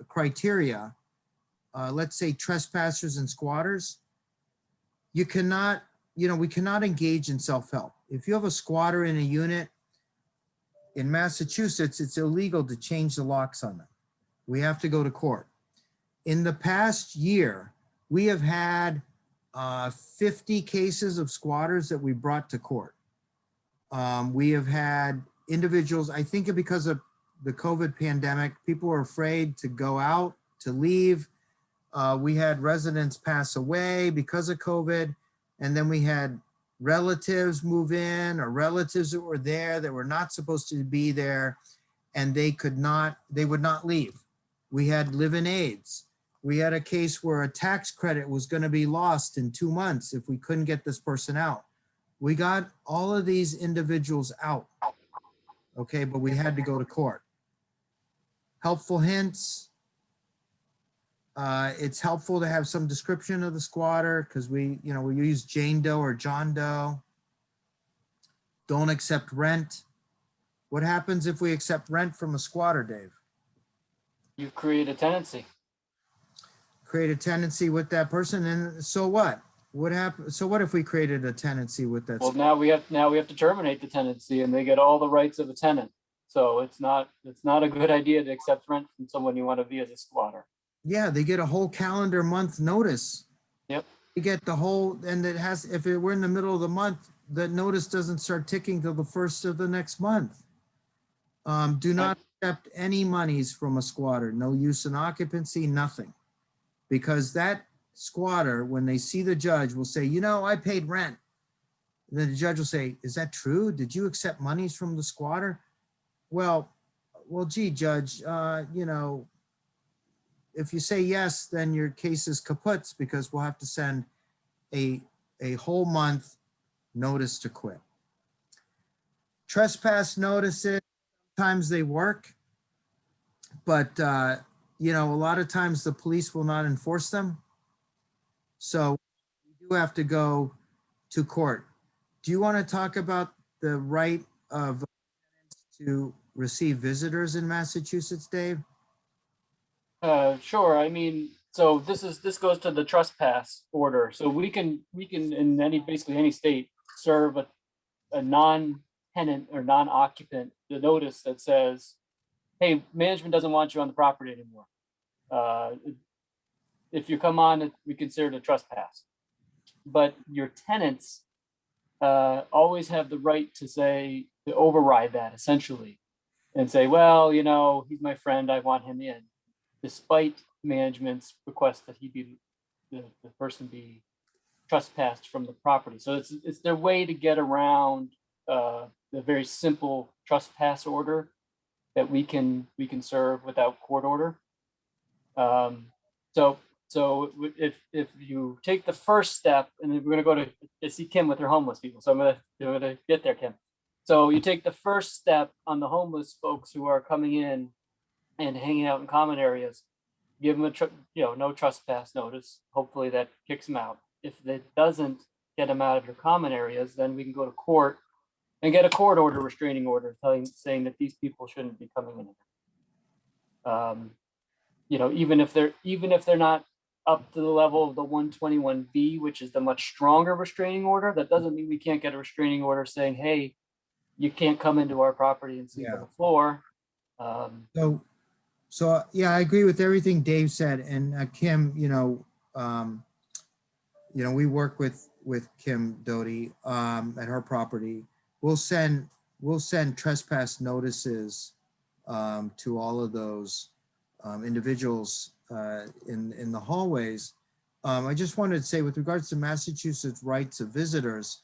criteria, let's say trespassers and squatters, you cannot, we cannot engage in self-help. If you have a squatter in a unit, in Massachusetts, it's illegal to change the locks on them. We have to go to court. In the past year, we have had 50 cases of squatters that we brought to court. We have had individuals, I think because of the COVID pandemic, people were afraid to go out, to leave. We had residents pass away because of COVID. And then we had relatives move in or relatives that were there that were not supposed to be there and they would not leave. We had live-in aids. We had a case where a tax credit was going to be lost in 2 months if we couldn't get this person out. we got all of these individuals out. Okay, but we had to go to court. Helpful hints. It's helpful to have some description of the squatter because we use Jane Doe or John Doe. Don't accept rent. What happens if we accept rent from a squatter, Dave? You create a tenancy. Create a tenancy with that person, and so what? What happens? So what if we created a tenancy with that? Well, now we have to terminate the tenancy, and they get all the rights of a tenant. So it's not a good idea to accept rent from someone you want to be as a squatter. Yeah, they get a whole calendar month notice. Yep. You get the whole, and it has, if we're in the middle of the month, the notice doesn't start ticking till the first of the next month. Do not accept any monies from a squatter, no use in occupancy, nothing. Because that squatter, when they see the judge, will say, I paid rent. And then the judge will say, is that true? Did you accept monies from the squatter? Well, gee, judge, if you say yes, then your case is kaput because we'll have to send a whole month notice to quit. Trespass notices, sometimes they work, but a lot of times the police will not enforce them. So you do have to go to court. Do you want to talk about the right of to receive visitors in Massachusetts, Dave? Sure. I mean, so this goes to the trespass order. So we can in basically any state serve a non-tenant or non-occupant the notice that says, hey, management doesn't want you on the property anymore. If you come on, we consider it a trespass. But your tenants always have the right to override that essentially and say, well, he's my friend, I want him in, despite management's request that he be the person be trespassed from the property. So it's their way to get around the very simple trespass order that we can serve without court order. So if you take the first step, and then we're going to go to see Kim with her homeless people. So I'm going to get there, Kim. So you take the first step on the homeless folks who are coming in and hanging out in common areas. Give them no trespass notice. Hopefully that kicks them out. If it doesn't get them out of your common areas, then we can go to court and get a court order, restraining order, saying that these people shouldn't be coming in. Even if they're not up to the level of the 121B, which is the much stronger restraining order, that doesn't mean we can't get a restraining order saying, hey, you can't come into our property and sleep on the floor. So yeah, I agree with everything Dave said. And Kim, we work with Kim Doty at her property. We'll send trespass notices to all of those individuals in the hallways. I just wanted to say, with regards to Massachusetts rights of visitors,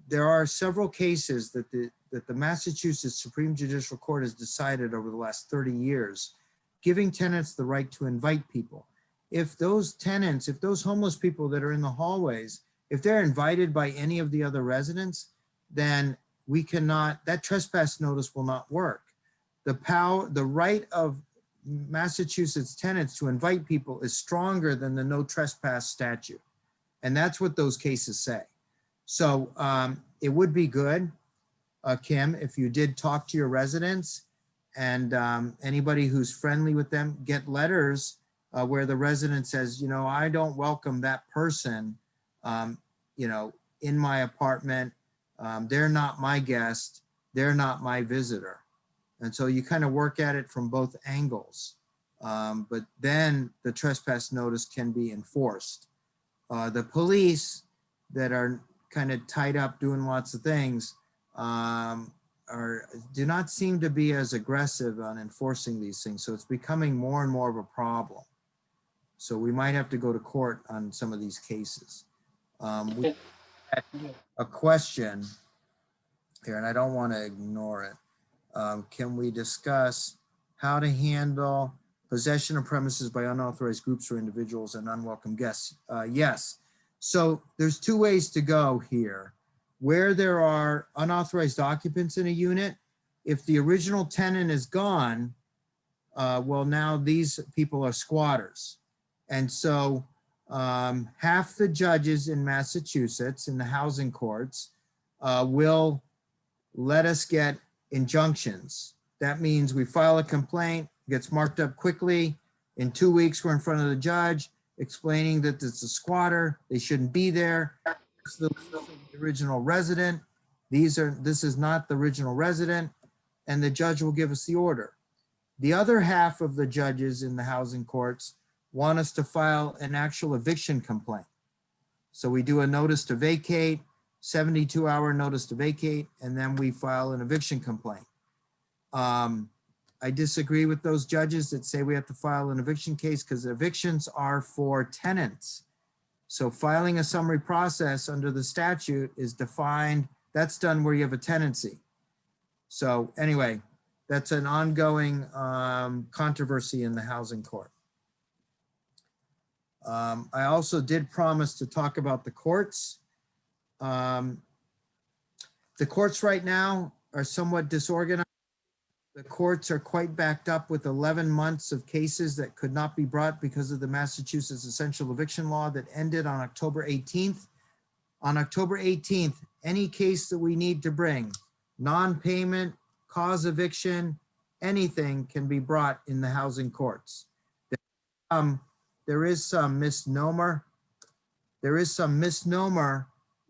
there are several cases that the Massachusetts Supreme Judicial Court has decided over the last 30 years, giving tenants the right to invite people. If those homeless people that are in the hallways, if they're invited by any of the other residents, then that trespass notice will not work. The right of Massachusetts tenants to invite people is stronger than the no trespass statute. And that's what those cases say. So it would be good, Kim, if you did talk to your residents and anybody who's friendly with them, get letters where the resident says, I don't welcome that person, in my apartment. They're not my guest. They're not my visitor. And so you kind of work at it from both angles. But then the trespass notice can be enforced. The police that are kind of tied up doing lots of things do not seem to be as aggressive on enforcing these things. So it's becoming more and more of a problem. So we might have to go to court on some of these cases. We had a question here, and I don't want to ignore it. Can we discuss how to handle possession of premises by unauthorized groups or individuals and unwelcome guests? Yes. So there's two ways to go here. where there are unauthorized occupants in a unit, if the original tenant is gone, well, now these people are squatters. And so half the judges in Massachusetts in the housing courts will let us get injunctions. That means we file a complaint, gets marked up quickly. In 2 weeks, we're in front of the judge explaining that it's a squatter, they shouldn't be there. It's the original resident. This is not the original resident, and the judge will give us the order. The other half of the judges in the housing courts want us to file an actual eviction complaint. So we do a notice to vacate, 72-hour notice to vacate, and then we file an eviction complaint. I disagree with those judges that say we have to file an eviction case because evictions are for tenants. So filing a summary process under the statute is defined, that's done where you have a tenancy. So anyway, that's an ongoing controversy in the housing court. I also did promise to talk about the courts. The courts right now are somewhat disorganized. The courts are quite backed up with 11 months of cases that could not be brought because of the Massachusetts essential eviction law that ended on October 18th. On October 18th, any case that we need to bring, non-payment, cause eviction, anything can be brought in the housing courts. There is some misnomer.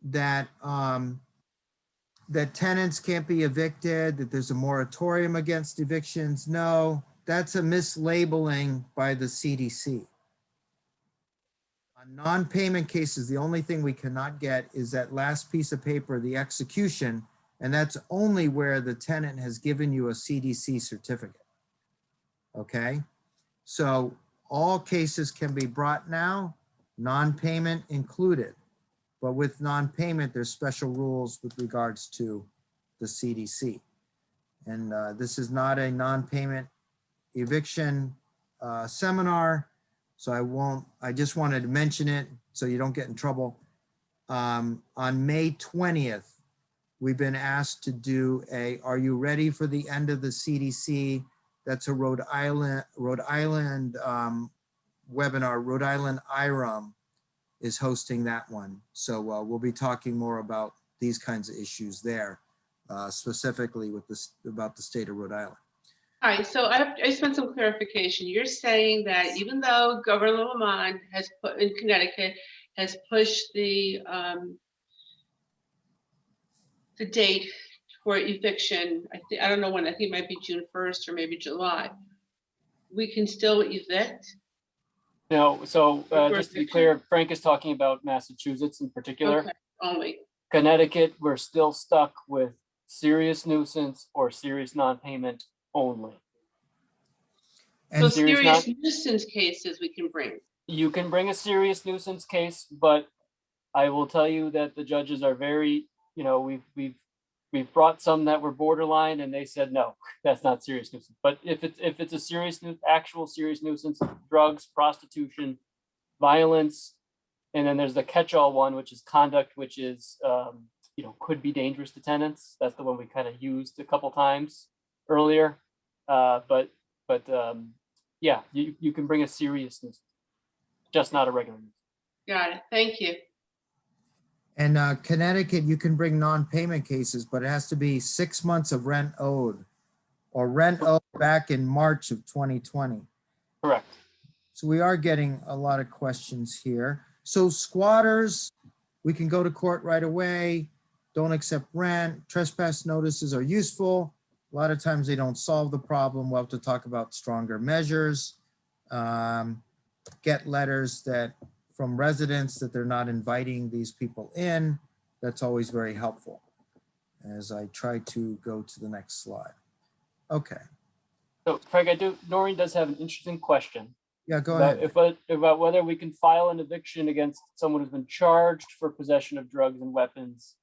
That that tenants can't be evicted, that there's a moratorium against evictions. No, that's a mislabeling by the CDC. On non-payment cases, the only thing we cannot get is that last piece of paper, the execution, and that's only where the tenant has given you a CDC certificate. Okay, so all cases can be brought now, non-payment included. But with non-payment, there's special rules with regards to the CDC. And this is not a non-payment eviction seminar, so I just wanted to mention it so you don't get in trouble. On May 20th, we've been asked to do are you ready for the end of the CDC? That's a Rhode Island webinar. Rhode Island IRUM is hosting that one. So we'll be talking more about these kinds of issues there, specifically with about the state of Rhode Island. All right, so I just want some clarification. You're saying that even though Governor Lamont has put in Connecticut has pushed the date for eviction, I don't know when, I think it might be June 1st or maybe July, we can still evict? No, so just to be clear, Frank is talking about Massachusetts in particular. Okay, only. Connecticut, we're still stuck with serious nuisance or serious non-payment only. So And serious nuisance cases we can bring. You can bring a serious nuisance case, but I will tell you that the judges are very, we've brought some that were borderline and they said, no, that's not serious nuisance. But if it's a serious, actual serious nuisance, drugs, prostitution, violence, and then there's the catch-all one, which is conduct, which is, could be dangerous to tenants. That's the one we kind of used a couple times earlier. Yeah, you can bring a serious nuisance, just not a regular nuisance. Got it, thank you. And Connecticut, you can bring non-payment cases, but it has to be 6 months of rent owed or rent owed back in March of 2020. Correct. So we are getting a lot of questions here. So squatters, we can go to court right away, don't accept rent, trespass notices are useful. A lot of times they don't solve the problem. We'll have to talk about stronger measures. Get letters from residents that they're not inviting these people in. That's always very helpful. As I try to go to the next slide. Okay. So Craig, Noreen does have an interesting question. Yeah, go ahead. About whether we can file an eviction against someone who's been charged for possession of drugs and weapons.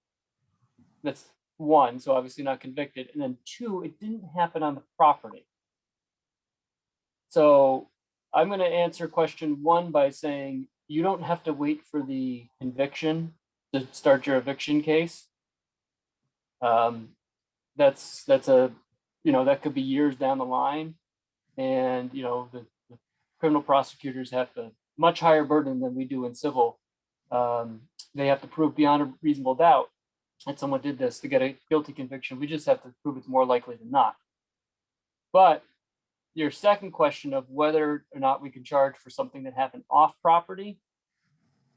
That's one, so obviously not convicted. And then two, it didn't happen on the property. So I'm going to answer question one by saying you don't have to wait for the conviction to start your eviction case. That's a, that could be years down the line. And, the criminal prosecutors have a much higher burden than we do in civil. They have to prove beyond a reasonable doubt that someone did this to get a guilty conviction. We just have to prove it's more likely than not. But your second question of whether or not we can charge for something that happened off property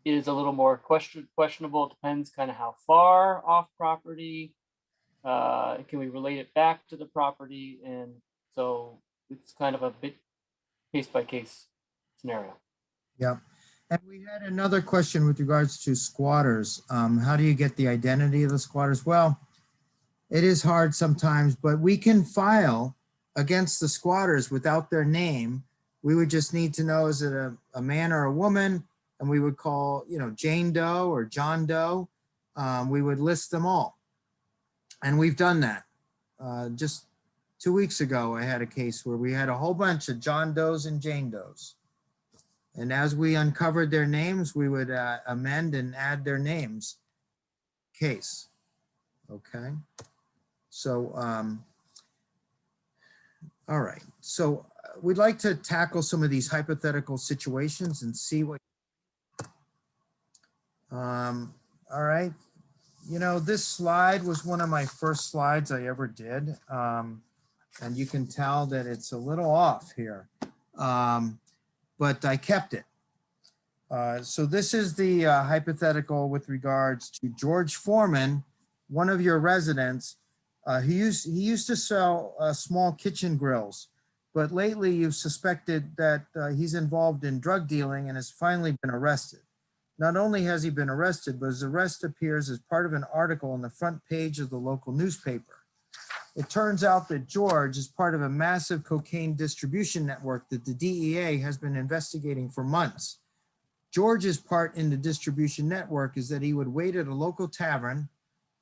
is a little more questionable. It depends kind of how far off property. Can we relate it back to the property? And so it's kind of a bit case by case scenario. Yep. And we had another question with regards to squatters. How do you get the identity of the squatters? Well, it is hard sometimes, but we can file against the squatters without their name. We would just need to know, is it a man or a woman? And we would call, Jane Doe or John Doe. We would list them all. And we've done that. Just 2 weeks ago, I had a case where we had a whole bunch of John Does and Jane Does. And as we uncovered their names, we would amend and add their names. Case. Okay. So, all right. So we'd like to tackle some of these hypothetical situations and see what. All right. This slide was one of my first slides I ever did. And you can tell that it's a little off here, but I kept it. So this is the hypothetical with regards to George Foreman, one of your residents. He used to sell small kitchen grills, but lately you've suspected that he's involved in drug dealing and has finally been arrested. Not only has he been arrested, but his arrest appears as part of an article on the front page of the local newspaper. It turns out that George is part of a massive cocaine distribution network that the DEA has been investigating for months. George's part in the distribution network is that he would wait at a local tavern,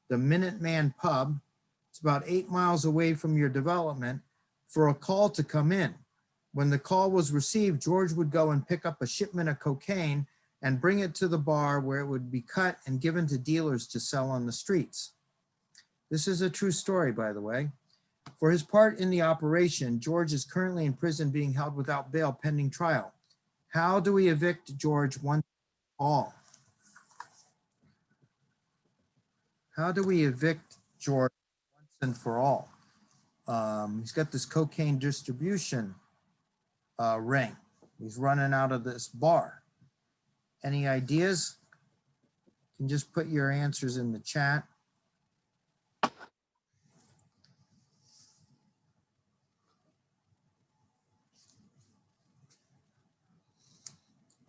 the Minuteman Pub. It's about 8 miles away from your development, for a call to come in. When the call was received, George would go and pick up a shipment of cocaine and bring it to the bar where it would be cut and given to dealers to sell on the streets. This is a true story, by the way. For his part in the operation, George is currently in prison being held without bail pending trial. How do we evict George once and for all? How do we evict George once and for all? He's got this cocaine distribution ring. He's running out of this bar. Any ideas? You can just put your answers in the chat.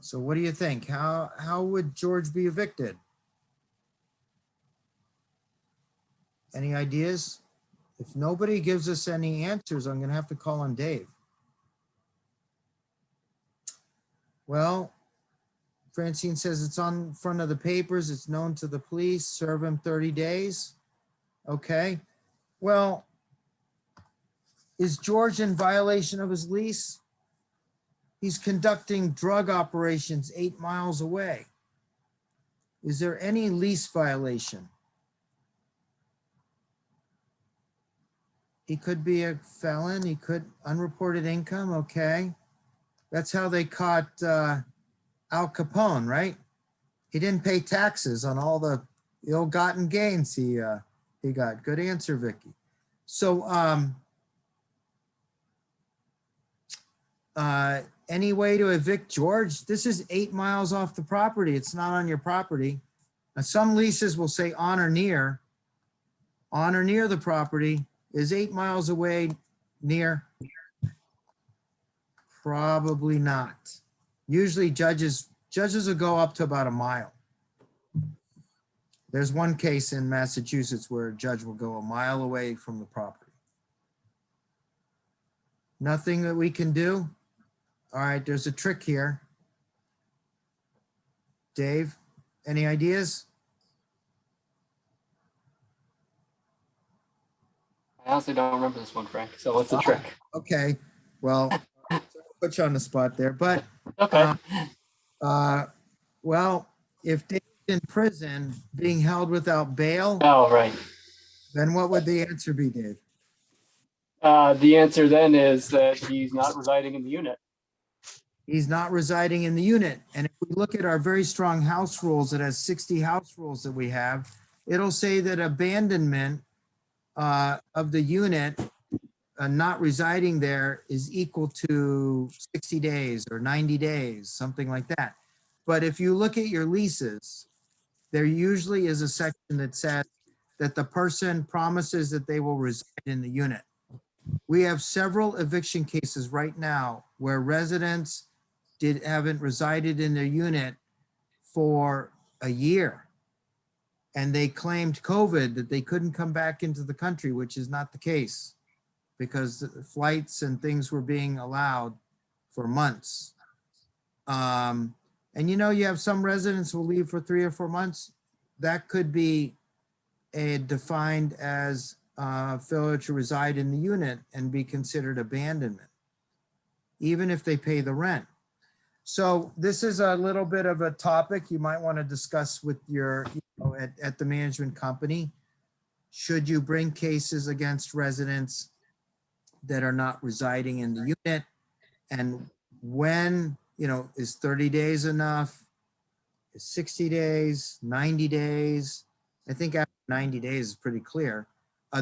So what do you think? How would George be evicted? Any ideas? If nobody gives us any answers, I'm going to have to call on Dave. Well, Francine says it's on front of the papers. It's known to the police. Serve him 30 days. Okay. Well, is George in violation of his lease? He's conducting drug operations 8 miles away. Is there any lease violation? He could be a felon. He could unreported income. Okay. That's how they caught Al Capone, right? He didn't pay taxes on all the ill-gotten gains he got. Good answer, Vicky. So any way to evict George? This is 8 miles off the property. It's not on your property. Now, some leases will say on or near the property. Is 8 miles away near? Probably not. Usually judges will go up to about a mile. There's one case in Massachusetts where a judge will go a mile away from the property. Nothing that we can do? All right, there's a trick here. Dave, any ideas? I honestly don't remember this one, Frank. So what's the trick? Okay, well, I'll put you on the spot there, but Okay. well, if Dave's in prison being held without bail, Oh, right. Then what would the answer be, Dave? The answer then is that he's not residing in the unit. He's not residing in the unit. And if we look at our very strong house rules, it has 60 house rules that we have. It'll say that abandonment of the unit not residing there is equal to 60 days or 90 days, something like that. But if you look at your leases, there usually is a section that says that the person promises that they will reside in the unit. We have several eviction cases right now where residents haven't resided in their unit for a year. And they claimed COVID that they couldn't come back into the country, which is not the case because flights and things were being allowed for months. And you know, you have some residents who will leave for 3 or 4 months. That could be defined as failure to reside in the unit and be considered abandonment, even if they pay the rent. So this is a little bit of a topic you might want to discuss with your, at the management company. Should you bring cases against residents that are not residing in the unit? And when, is 30 days enough? Is 60 days, 90 days? I think after 90 days is pretty clear.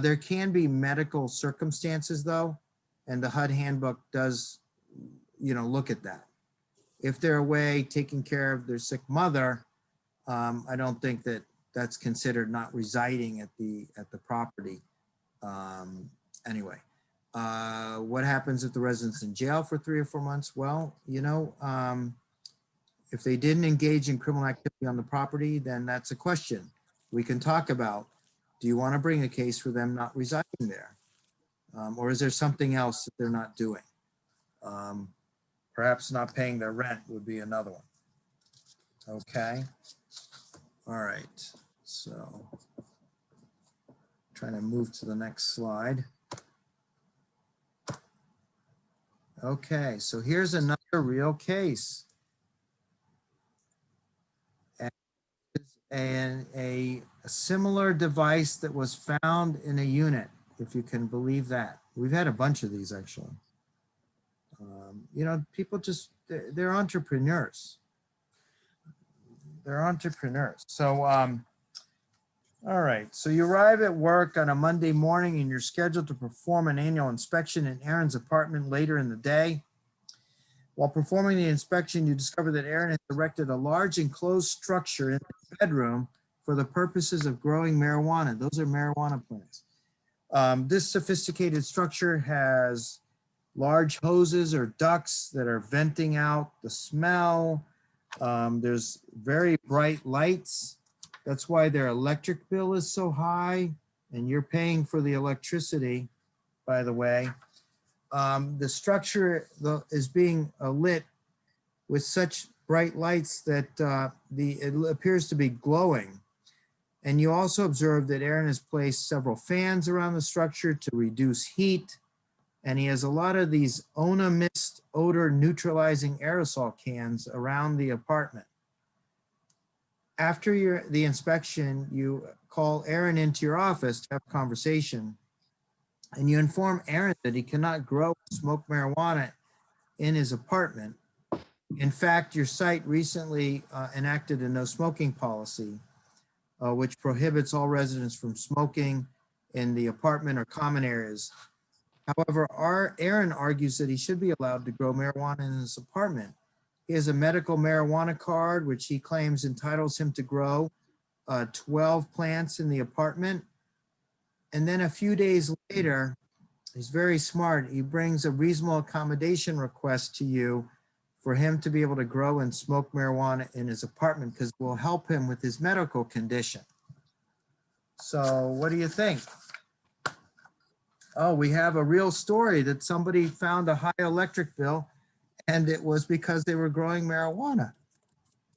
There can be medical circumstances though, and the HUD handbook does, look at that. If they're away taking care of their sick mother, I don't think that that's considered not residing at the property. Anyway, what happens if the resident's in jail for 3 or 4 months? Well, if they didn't engage in criminal activity on the property, then that's a question we can talk about. Do you want to bring a case for them not residing there? Or is there something else that they're not doing? Perhaps not paying their rent would be another one. Okay. All right. So trying to move to the next slide. Okay, so here's another real case. And a similar device that was found in a unit, if you can believe that. We've had a bunch of these actually. People just, they're entrepreneurs. They're entrepreneurs. So, all right. So you arrive at work on a Monday morning and you're scheduled to perform an annual inspection in Aaron's apartment later in the day. While performing the inspection, you discover that Aaron has erected a large enclosed structure in the bedroom for the purposes of growing marijuana. Those are marijuana plants. This sophisticated structure has large hoses or ducts that are venting out the smell. There's very bright lights. That's why their electric bill is so high, and you're paying for the electricity, by the way. The structure is being lit with such bright lights that it appears to be glowing. And you also observe that Aaron has placed several fans around the structure to reduce heat. And he has a lot of these Ona Mist odor neutralizing aerosol cans around the apartment. After the inspection, you call Aaron into your office to have a conversation. And you inform Aaron that he cannot grow or smoke marijuana in his apartment. In fact, your site recently enacted a no smoking policy, which prohibits all residents from smoking in the apartment or common areas. However, Aaron argues that he should be allowed to grow marijuana in his apartment. He has a medical marijuana card, which he claims entitles him to grow 12 plants in the apartment. And then a few days later, he's very smart. He brings a reasonable accommodation request to you for him to be able to grow and smoke marijuana in his apartment because it will help him with his medical condition. So what do you think? Oh, we have a real story that somebody found a high electric bill and it was because they were growing marijuana.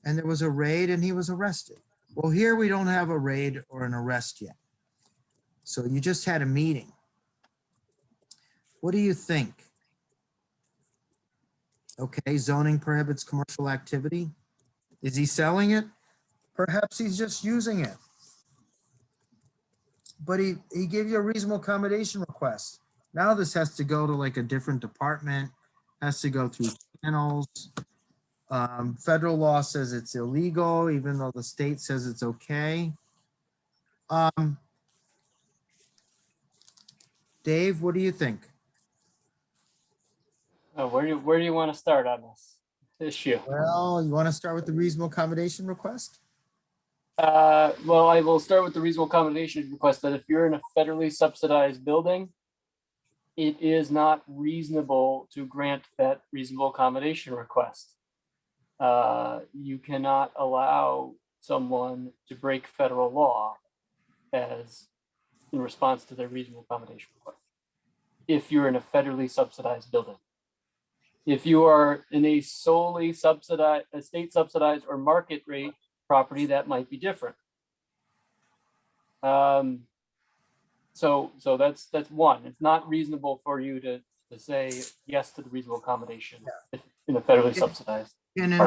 And there was a raid and he was arrested. Well, here we don't have a raid or an arrest yet. So you just had a meeting. What do you think? Okay, zoning prohibits commercial activity. Is he selling it? Perhaps he's just using it. but he gave you a reasonable accommodation request. Now this has to go to like a different department, has to go through channels. Federal law says it's illegal, even though the state says it's okay. Dave, what do you think? Where do you want to start on this issue? Well, you want to start with the reasonable accommodation request? Well, I will start with the reasonable accommodation request that if you're in a federally subsidized building, it is not reasonable to grant that reasonable accommodation request. You cannot allow someone to break federal law as in response to their reasonable accommodation request. If you're in a federally subsidized building. If you are in a solely subsidized, a state subsidized or market rate property, that might be different. So that's one. It's not reasonable for you to say yes to the reasonable accommodation if in a federally subsidized. Can an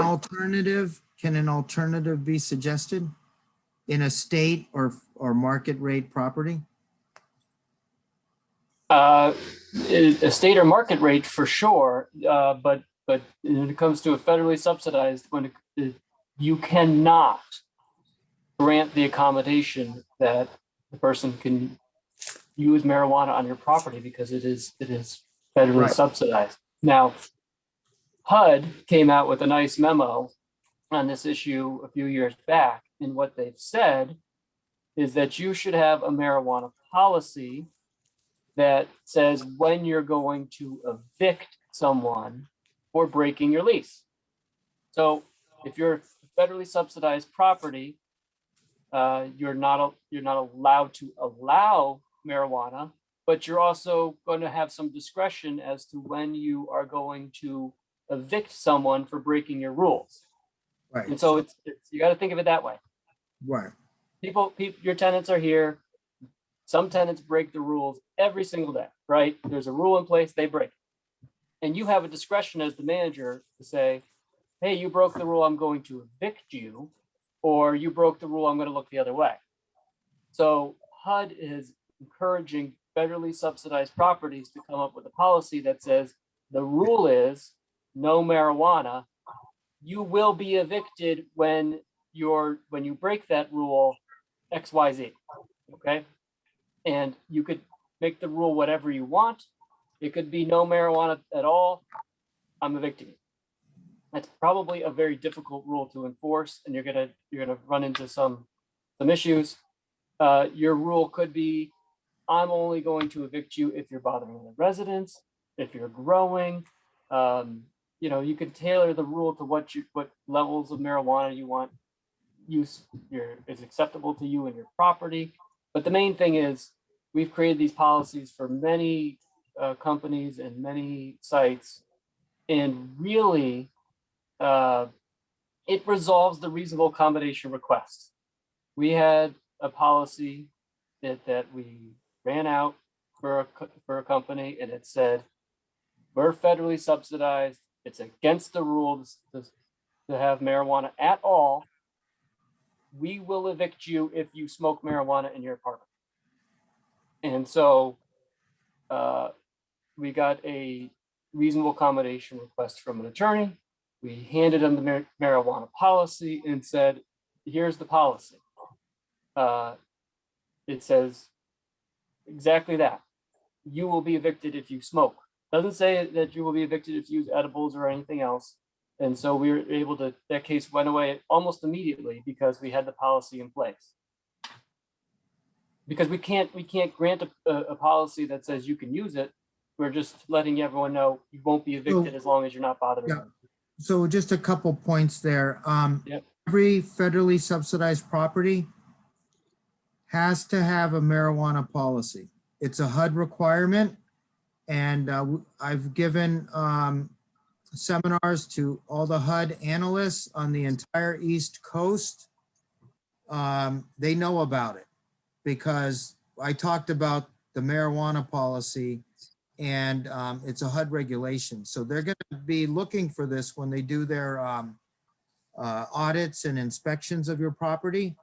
alternative be suggested in a state or market rate property? A state or market rate for sure, but when it comes to a federally subsidized, you cannot grant the accommodation that the person can use marijuana on your property because it is federally Right. subsidized. Now, HUD came out with a nice memo on this issue a few years back, and what they've said is that you should have a marijuana policy that says when you're going to evict someone for breaking your lease. So if you're a federally subsidized property, you're not allowed to allow marijuana, but you're also going to have some discretion as to when you are going to evict someone for breaking your rules. Right. And so it's you got to think of it that way. Right. People, your tenants are here. Some tenants break the rules every single day, right? There's a rule in place, they break it. And you have a discretion as the manager to say, hey, you broke the rule, I'm going to evict you, or you broke the rule, I'm going to look the other way. So HUD is encouraging federally subsidized properties to come up with a policy that says the rule is no marijuana. You will be evicted when you break that rule, XYZ. Okay. And you could make the rule whatever you want. It could be no marijuana at all. I'm evicting you. That's probably a very difficult rule to enforce, and you're gonna run into some issues. Your rule could be, I'm only going to evict you if you're bothering the residents, if you're growing. You can tailor the rule to what levels of marijuana you want is acceptable to you and your property. But the main thing is we've created these policies for many companies and many sites, and really it resolves the reasonable accommodation request. We had a policy that we ran out for a company, and it said, we're federally subsidized. It's against the rules to have marijuana at all. We will evict you if you smoke marijuana in your apartment. And so we got a reasonable accommodation request from an attorney. We handed him the marijuana policy and said, here's the policy. It says exactly that. You will be evicted if you smoke. Doesn't say that you will be evicted if you use edibles or anything else. And so we were able to, that case went away almost immediately because we had the policy in place. Because we can't grant a policy that says you can use it. We're just letting everyone know you won't be evicted as long as you're not bothering them. So just a couple points there. Yep. Every federally subsidized property has to have a marijuana policy. It's a HUD requirement. And I've given seminars to all the HUD analysts on the entire East Coast. They know about it because I talked about the marijuana policy, and it's a HUD regulation. So they're going to be looking for this when they do their audits and inspections of your property.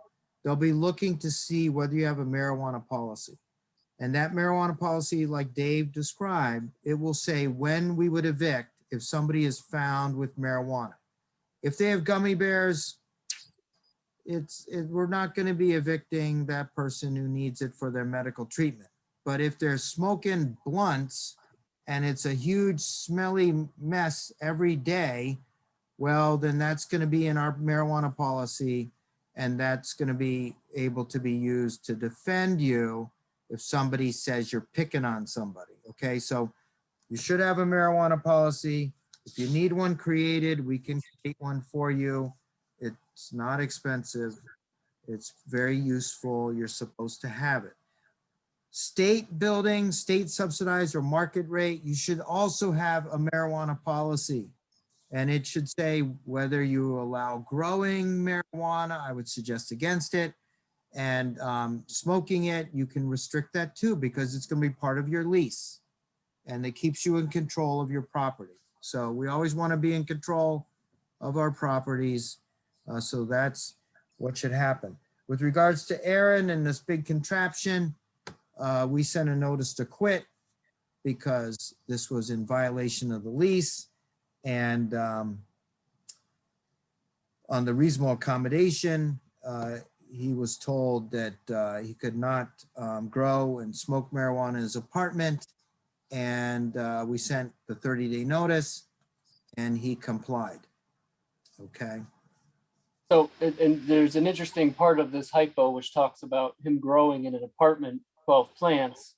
they'll be looking to see whether you have a marijuana policy. And that marijuana policy, like Dave described, it will say when we would evict if somebody is found with marijuana. If they have gummy bears, we're not going to be evicting that person who needs it for their medical treatment. But if they're smoking blunts and it's a huge smelly mess every day, well, then that's going to be in our marijuana policy, and that's going to be able to be used to defend you if somebody says you're picking on somebody. Okay, so you should have a marijuana policy. If you need one created, we can create one for you. It's not expensive. It's very useful. You're supposed to have it. State buildings, state subsidized or market rate, you should also have a marijuana policy. And it should say whether you allow growing marijuana, I would suggest against it. And smoking it, you can restrict that too, because it's going to be part of your lease. And it keeps you in control of your property. So we always want to be in control of our properties. So that's what should happen. With regards to Aaron and this big contraption, we sent a notice to quit because this was in violation of the lease. And on the reasonable accommodation, he was told that he could not grow and smoke marijuana in his apartment. And we sent the 30-day notice and he complied. Okay. So, and there's an interesting part of this hypo which talks about him growing in an apartment 12 plants.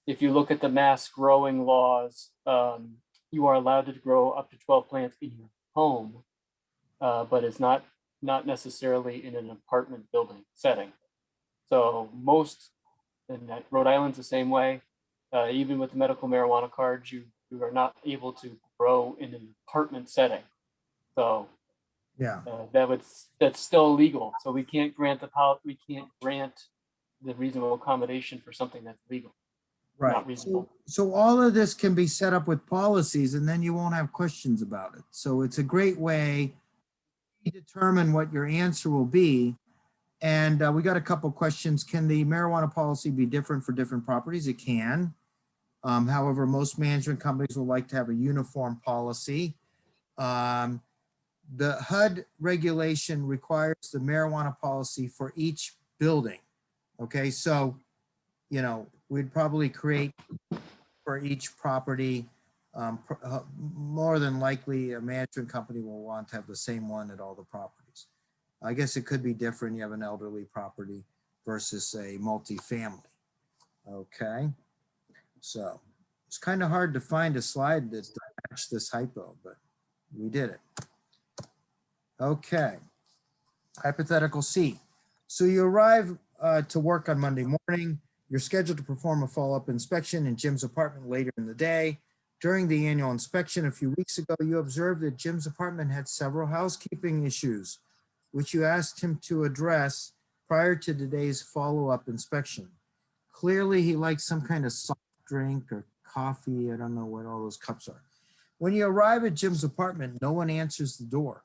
If you look at the mass growing laws, you are allowed to grow up to 12 plants in your home, but it's not necessarily in an apartment building setting. So most, and Rhode Island's the same way, even with the medical marijuana cards, you are not able to grow in an apartment setting. So Yeah. that's still illegal. So we can't grant the reasonable accommodation for something that's legal. Right. Not reasonable. So all of this can be set up with policies and then you won't have questions about it. So it's a great way to determine what your answer will be. And we got a couple questions. Can the marijuana policy be different for different properties? It can. However, most management companies will like to have a uniform policy. The HUD regulation requires the marijuana policy for each building. Okay, so, you know, we'd probably create for each property. More than likely, a management company will want to have the same one at all the properties. I guess it could be different. You have an elderly property versus a multifamily. Okay, so it's kind of hard to find a slide that match this hypo, but we did it. Okay, hypothetical C. So you arrive to work on Monday morning. You're scheduled to perform a follow-up inspection in Jim's apartment later in the day. During the annual inspection a few weeks ago, you observed that Jim's apartment had several housekeeping issues, which you asked him to address prior to today's follow-up inspection. Clearly, he likes some kind of soft drink or coffee. I don't know what all those cups are. When you arrive at Jim's apartment, no one answers the door.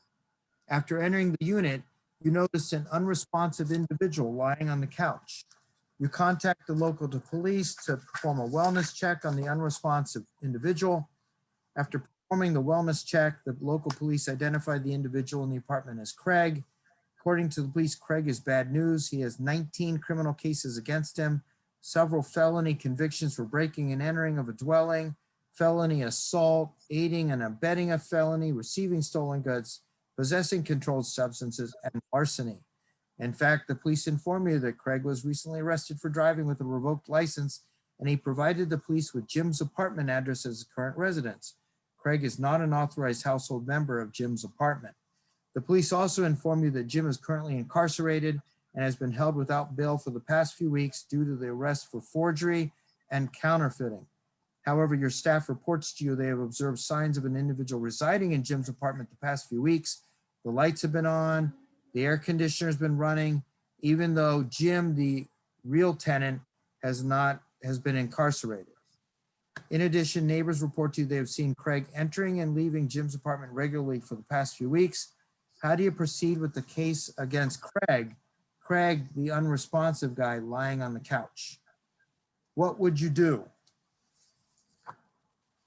After entering the unit, you notice an unresponsive individual lying on the couch. You contact the local police to perform a wellness check on the unresponsive individual. After performing the wellness check, the local police identified the individual in the apartment as Craig. According to the police, Craig is bad news. He has 19 criminal cases against him, several felony convictions for breaking and entering of a dwelling, felony assault, aiding and abetting a felony, receiving stolen goods, possessing controlled substances, and larceny. In fact, the police informed you that Craig was recently arrested for driving with a revoked license, and he provided the police with Jim's apartment address as his current residence. Craig is not an authorized household member of Jim's apartment. The police also informed you that Jim is currently incarcerated and has been held without bail for the past few weeks due to the arrest for forgery and counterfeiting. However, your staff reports to you they have observed signs of an individual residing in Jim's apartment the past few weeks. The lights have been on, the air conditioner has been running, even though Jim, the real tenant, has been incarcerated. In addition, neighbors report to you they have seen Craig entering and leaving Jim's apartment regularly for the past few weeks. How do you proceed with the case against Craig? Craig, the unresponsive guy, lying on the couch. What would you do?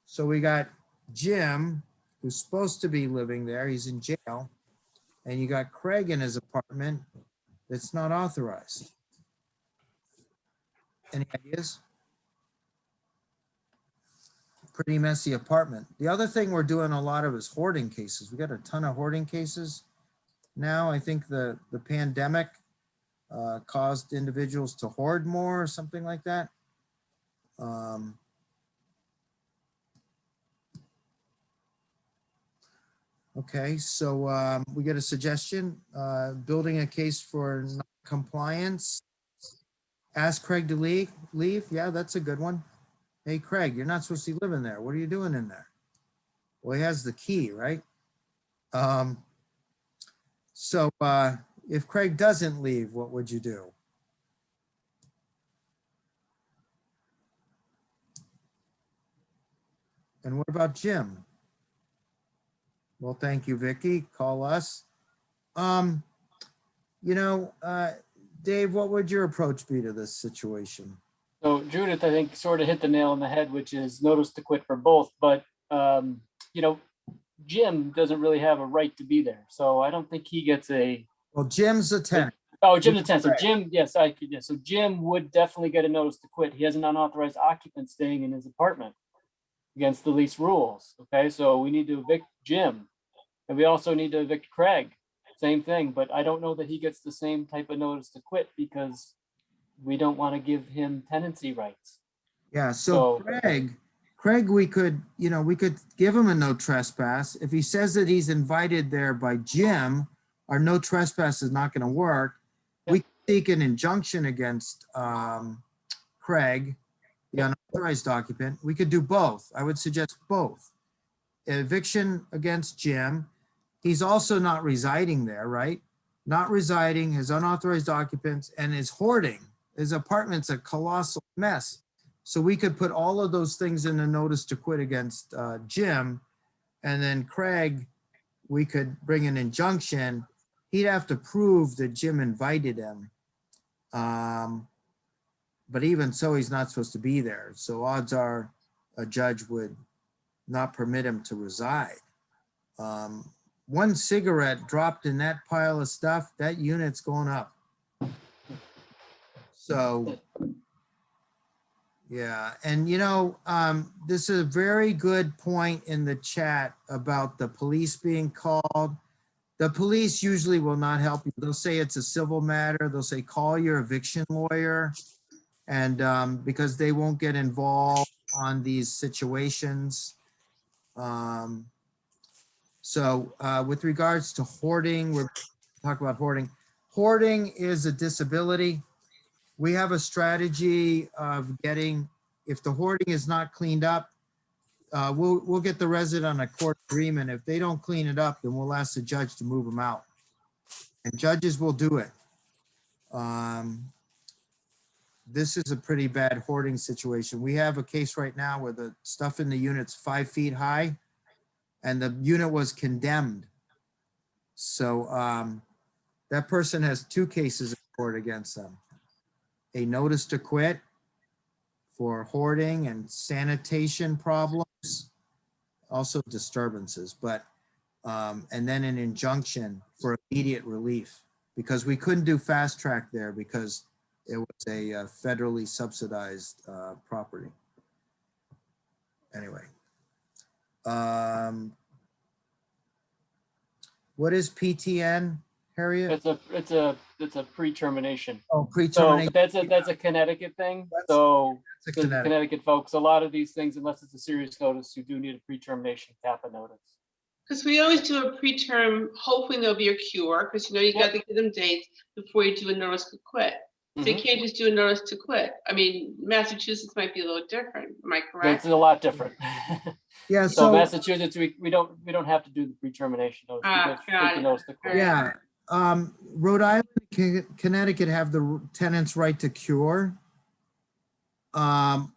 So we got Jim, who's supposed to be living there. He's in jail. And you got Craig in his apartment that's not authorized. Any ideas? Pretty messy apartment. The other thing we're doing a lot of is hoarding cases. We got a ton of hoarding cases. Now, I think the pandemic caused individuals to hoard more or something like that. Okay, so we get a suggestion, building a case for non-compliance. Ask Craig to leave. Yeah, that's a good one. Hey, Craig, you're not supposed to live in there. What are you doing in there? Well, he has the key, right? So if Craig doesn't leave, what would you do? And what about Jim? Well, thank you, Vicky. Call us. Dave, what would your approach be to this situation? So Judith, I think, sort of hit the nail on the head, which is notice to quit for both. But, Jim doesn't really have a right to be there. So I don't think he gets a. Well, Jim's a tenant. Oh, Jim's a tenant. So Jim, yes, I could. Yes. So Jim would definitely get a notice to quit. He has an unauthorized occupant staying in his apartment against the lease rules. Okay. So we need to evict Jim. And we also need to evict Craig. Same thing. But I don't know that he gets the same type of notice to quit because we don't want to give him tenancy rights. Yeah, so Craig, we could give him a no trespass. If he says that he's invited there by Jim, our no trespass is not going to work. Yep. We could seek an injunction against Craig, the unauthorized occupant. We could do both. I would suggest both. Eviction against Jim. He's also not residing there, right? Not residing, his unauthorized occupants, and his hoarding. His apartment's a colossal mess. So we could put all of those things in a notice to quit against Jim. And then Craig, we could bring an injunction. He'd have to prove that Jim invited him. But even so, he's not supposed to be there. So odds are a judge would not permit him to reside. One cigarette dropped in that pile of stuff, that unit's going up. So, yeah. And this is a very good point in the chat about the police being called. The police usually will not help you. They'll say it's a civil matter. They'll say, call your eviction lawyer. And because they won't get involved on these situations. So with regards to hoarding, we're talking about hoarding. Hoarding is a disability. We have a strategy of getting, if the hoarding is not cleaned up, we'll get the resident on a court agreement. If they don't clean it up, then we'll ask the judge to move them out. And judges will do it. This is a pretty bad hoarding situation. We have a case right now where the stuff in the unit's 5 feet high and the unit was condemned. So that person has 2 cases in court against them. A notice to quit for hoarding and sanitation problems, also disturbances, but and then an injunction for immediate relief because we couldn't do fast track there because it was a federally subsidized property. Anyway, what is PTN, Harriet? It's a pre-termination. Oh, So pre-termination. that's a Connecticut thing. So That's the Connecticut. Connecticut folks, a lot of these things, unless it's a serious notice, you do need a pre-termination CAPA notice. Because we always do a preterm, hoping there'll be a cure, because you got to give them dates before you do a notice to quit. So you can't just do a notice to quit. I mean, Massachusetts might be a little different. Am I correct? It's a lot different. Yeah, So so Massachusetts, we don't have to do the pre-termination notice. We go straight got to it. notice to quit. yeah, Rhode Island, Connecticut have the tenant's right to cure on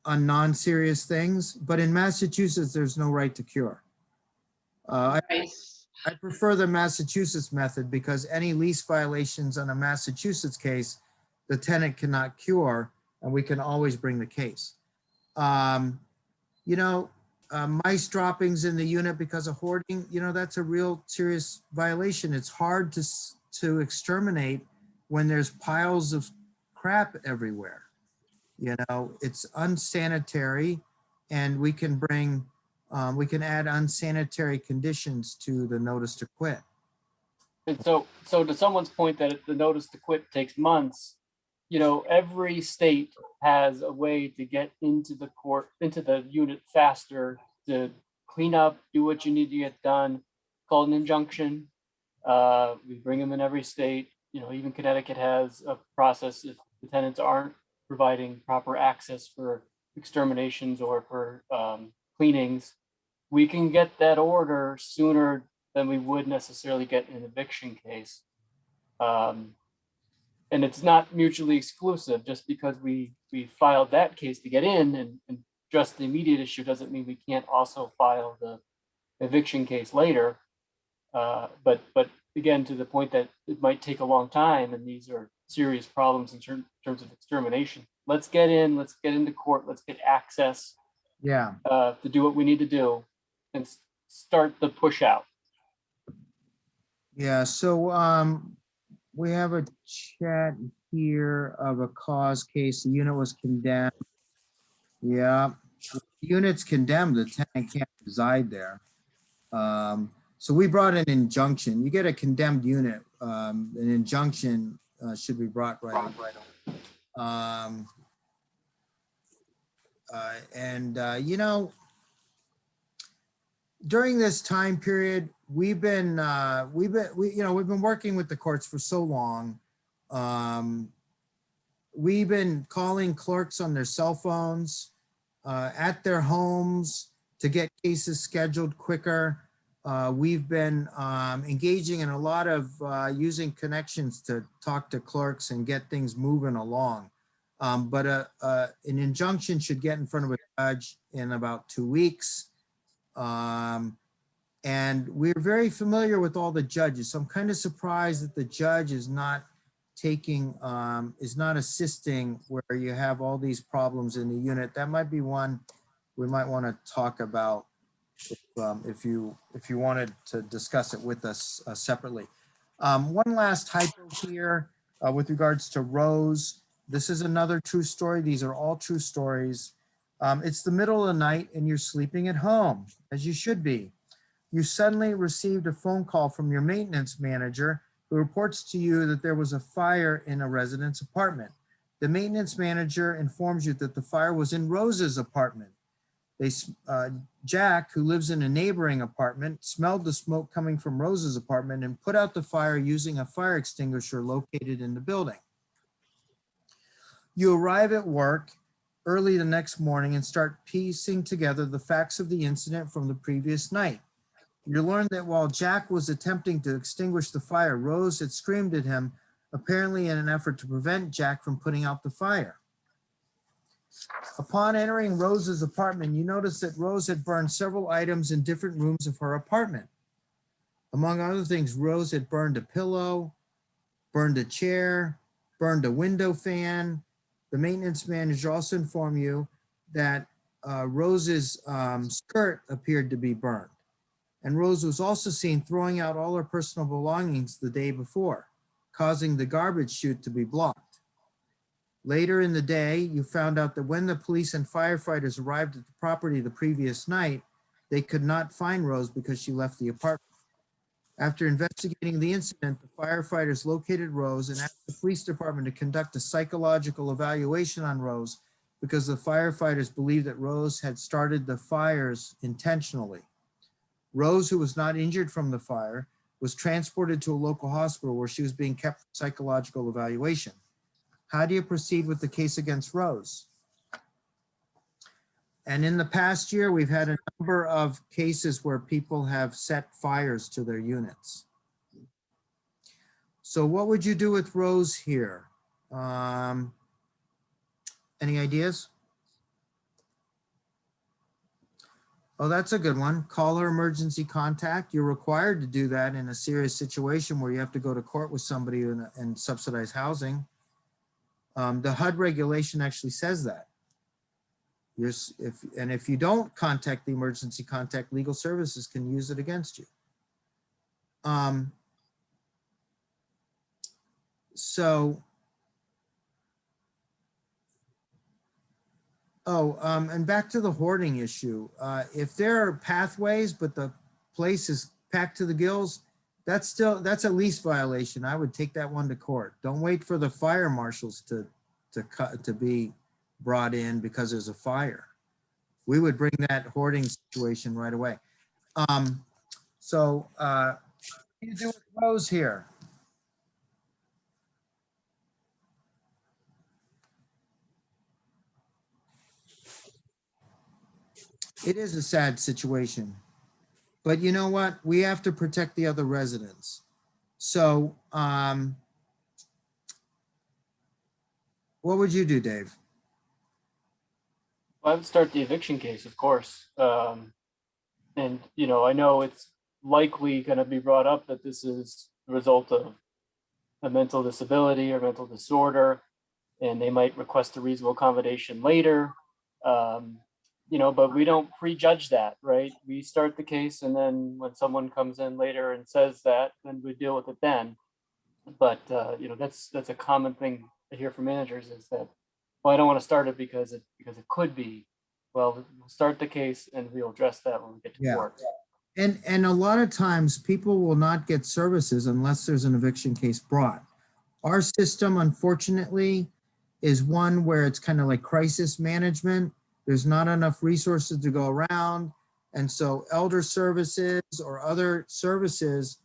non-serious things, but in Massachusetts, there's no right to cure. Nice. I prefer the Massachusetts method because any lease violations on a Massachusetts case, the tenant cannot cure, and we can always bring the case. You know, mice droppings in the unit because of hoarding, you know, that's a real serious violation. It's hard to exterminate when there's piles of crap everywhere. You know, it's unsanitary, and we can add unsanitary conditions to the notice to quit. And so to someone's point that the notice to quit takes months, you know, every state has a way to get into the unit faster, to clean up, do what you need to get done, called an injunction. We bring them in every state. You know, even Connecticut has a process if the tenants aren't providing proper access for exterminations or for cleanings. We can get that order sooner than we would necessarily get an eviction case. And it's not mutually exclusive. Just because we filed that case to get in and address the immediate issue doesn't mean we can't also file the eviction case later. But again, to the point that it might take a long time, and these are serious problems in terms of extermination. Let's get into court, let's get access Yeah. to do what we need to do and start the push out. Yeah, so we have a chat here of a cause case. The unit was condemned. Yeah, the unit's condemned. The tenant can't reside there. So we brought an injunction. You get a condemned unit, an injunction should be brought right away. You know, during this time period, we've been working with the courts for so long. We've been calling clerks on their cell phones, at their homes to get cases scheduled quicker. We've been engaging in a lot of using connections to talk to clerks and get things moving along. But an injunction should get in front of a judge in about 2 weeks. And we're very familiar with all the judges. So I'm kind of surprised that the judge is not assisting where you have all these problems in the unit. That might be one we might want to talk about if you wanted to discuss it with us separately. One last typo here with regards to Rose. This is another true story. These are all true stories. It's the middle of the night and you're sleeping at home, as you should be. You suddenly received a phone call from your maintenance manager who reports to you that there was a fire in a resident's apartment. The maintenance manager informs you that the fire was in Rose's apartment. Jack, who lives in a neighboring apartment, smelled the smoke coming from Rose's apartment and put out the fire using a fire extinguisher located in the building. You arrive at work early the next morning and start piecing together the facts of the incident from the previous night. You learn that while Jack was attempting to extinguish the fire, Rose had screamed at him, apparently in an effort to prevent Jack from putting out the fire. Upon entering Rose's apartment, you notice that Rose had burned several items in different rooms of her apartment. Among other things, Rose had burned a pillow, burned a chair, burned a window fan. The maintenance manager also informed you that Rose's skirt appeared to be burned. And Rose was also seen throwing out all her personal belongings the day before, causing the garbage chute to be blocked. Later in the day, you found out that when the police and firefighters arrived at the property the previous night, they could not find Rose because she left the apartment. After investigating the incident, the firefighters located Rose and asked the police department to conduct a psychological evaluation on Rose because the firefighters believed that Rose had started the fires intentionally. Rose, who was not injured from the fire, was transported to a local hospital where she was being kept for psychological evaluation. How do you proceed with the case against Rose? And in the past year, we've had a number of cases where people have set fires to their units. So what would you do with Rose here? Any ideas? Oh, that's a good one. Call her emergency contact. You're required to do that in a serious situation where you have to go to court with somebody in subsidized housing. The HUD regulation actually says that. If you don't contact the emergency contact, legal services can use it against you. And back to the hoarding issue. If there are pathways, but the place is packed to the gills, that's a lease violation. I would take that one to court. Don't wait for the fire marshals to be brought in because there's a fire. We would bring that hoarding situation right away. What do you do with Rose here? It is a sad situation, but you know what? We have to protect the other residents. So, what would you do, Dave? I would start the eviction case, of course. And, you know, I know it's likely going to be brought up that this is the result of a mental disability or mental disorder, and they might request a reasonable accommodation later. You know, but we don't prejudge that, right? We start the case, and then when someone comes in later and says that, then we deal with it then. But you know, that's a common thing I hear from managers is that, well, I don't want to start it because it could be. Well, we'll start the case and we'll address that when we get to court. And a lot of times people will not get services unless there's an eviction case brought. Our system, unfortunately, is one where it's kind of like crisis management. There's not enough resources to go around. And so elder services or other services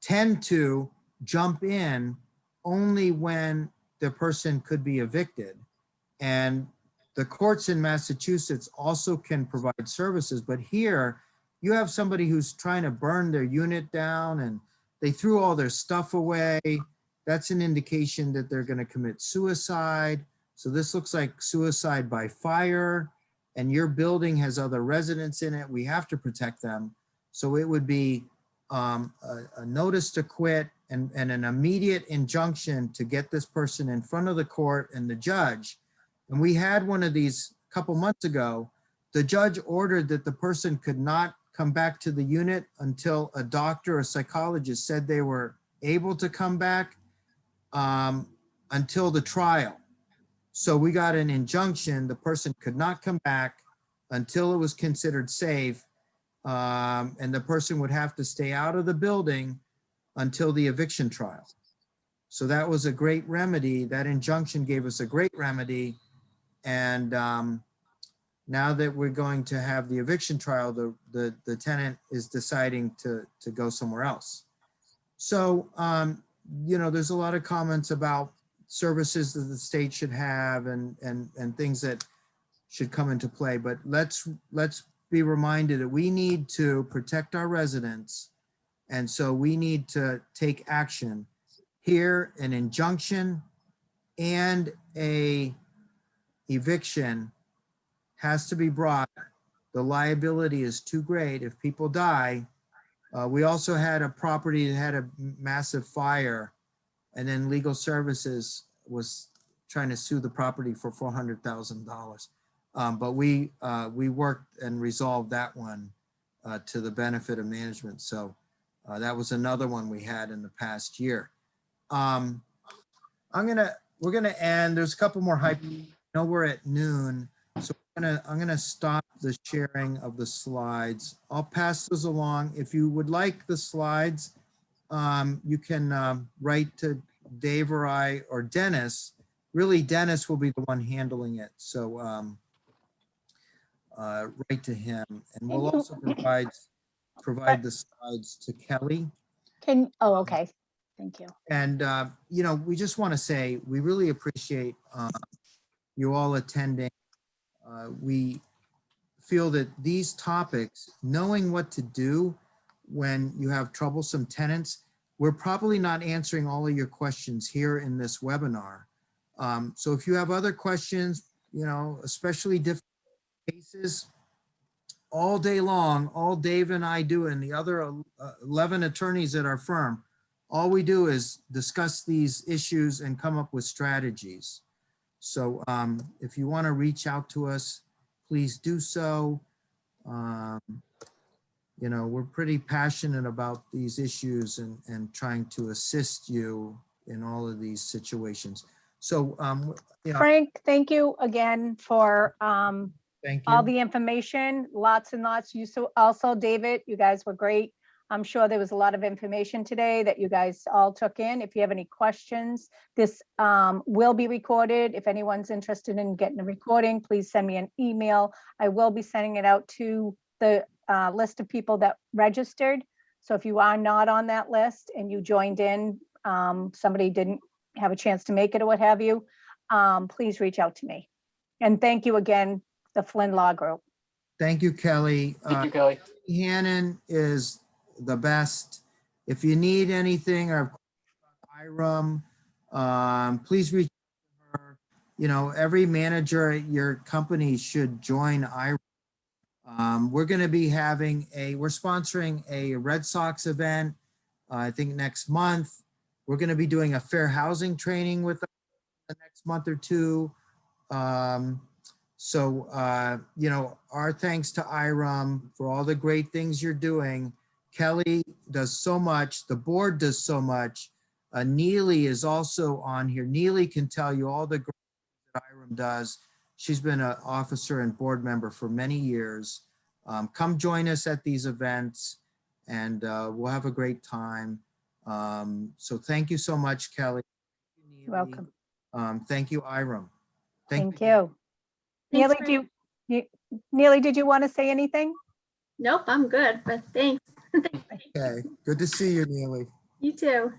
tend to jump in only when the person could be evicted. And the courts in Massachusetts also can provide services, but here you have somebody who's trying to burn their unit down and they threw all their stuff away. That's an indication that they're going to commit suicide. So this looks like suicide by fire, and your building has other residents in it. We have to protect them. So it would be a notice to quit and an immediate injunction to get this person in front of the court and the judge. And we had one of these a couple months ago. The judge ordered that the person could not come back to the unit until a doctor or psychologist said they were able to come back until the trial. So we got an injunction. The person could not come back until it was considered safe. And the person would have to stay out of the building until the eviction trial. So that was a great remedy. That injunction gave us a great remedy. And now that we're going to have the eviction trial, the tenant is deciding to go somewhere else. So, you know, there's a lot of comments about services that the state should have and things that should come into play. But let's be reminded that we need to protect our residents. And so we need to take action here. An injunction and a eviction has to be brought. The liability is too great if people die. We also had a property that had a massive fire, and then legal services was trying to sue the property for $400,000. But we worked and resolved that one to the benefit of management. So that was another one we had in the past year. We're gonna end. There's a couple more hype. I know we're at noon, so I'm gonna stop the sharing of the slides. I'll pass those along. If you would like the slides, you can write to Dave or I or Dennis. Really, Dennis will be the one handling it. So write to him, and we'll also provide the slides to Kelly. Okay. Thank you. And, you know, we just want to say, we really appreciate you all attending. We feel that these topics, knowing what to do when you have troublesome tenants, we're probably not answering all of your questions here in this webinar. So if you have other questions, you know, especially different cases, all day long, all Dave and I do and the other 11 attorneys at our firm, all we do is discuss these issues and come up with strategies. So if you want to reach out to us, please do so. You know, we're pretty passionate about these issues and trying to assist you in all of these situations. So, you know, Frank, thank you again for thank all you. the information, lots and lots. You also, David, you guys were great. I'm sure there was a lot of information today that you guys all took in. If you have any questions, this will be recorded. If anyone's interested in getting a recording, please send me an email. I will be sending it out to the list of people that registered. So if you are not on that list and you joined in, somebody didn't have a chance to make it or what have you, please reach out to me. And thank you again, the Flynn Law Group. Thank you, Kelly. Thank you, Kelly. Hannon is the best. If you need anything or IRUM, please reach out to her. You know, every manager at your company should join IRUM. We're going to be we're sponsoring a Red Sox event, I think next month. We're going to be doing a fair housing training with them the next month or two. You know, our thanks to IRUM for all the great things you're doing. Kelly does so much. The board does so much. Neely is also on here. Neely can tell you all the great things that IRUM does. She's been an officer and board member for many years. Come join us at these events and we'll have a great time. So thank you so much, Kelly. You're welcome. Thank you, IRUM. Thank you. you. Thanks, Neely, Neely, did you want to say anything? Nope, I'm good, but thanks. Okay, good to see you, Neely. You too.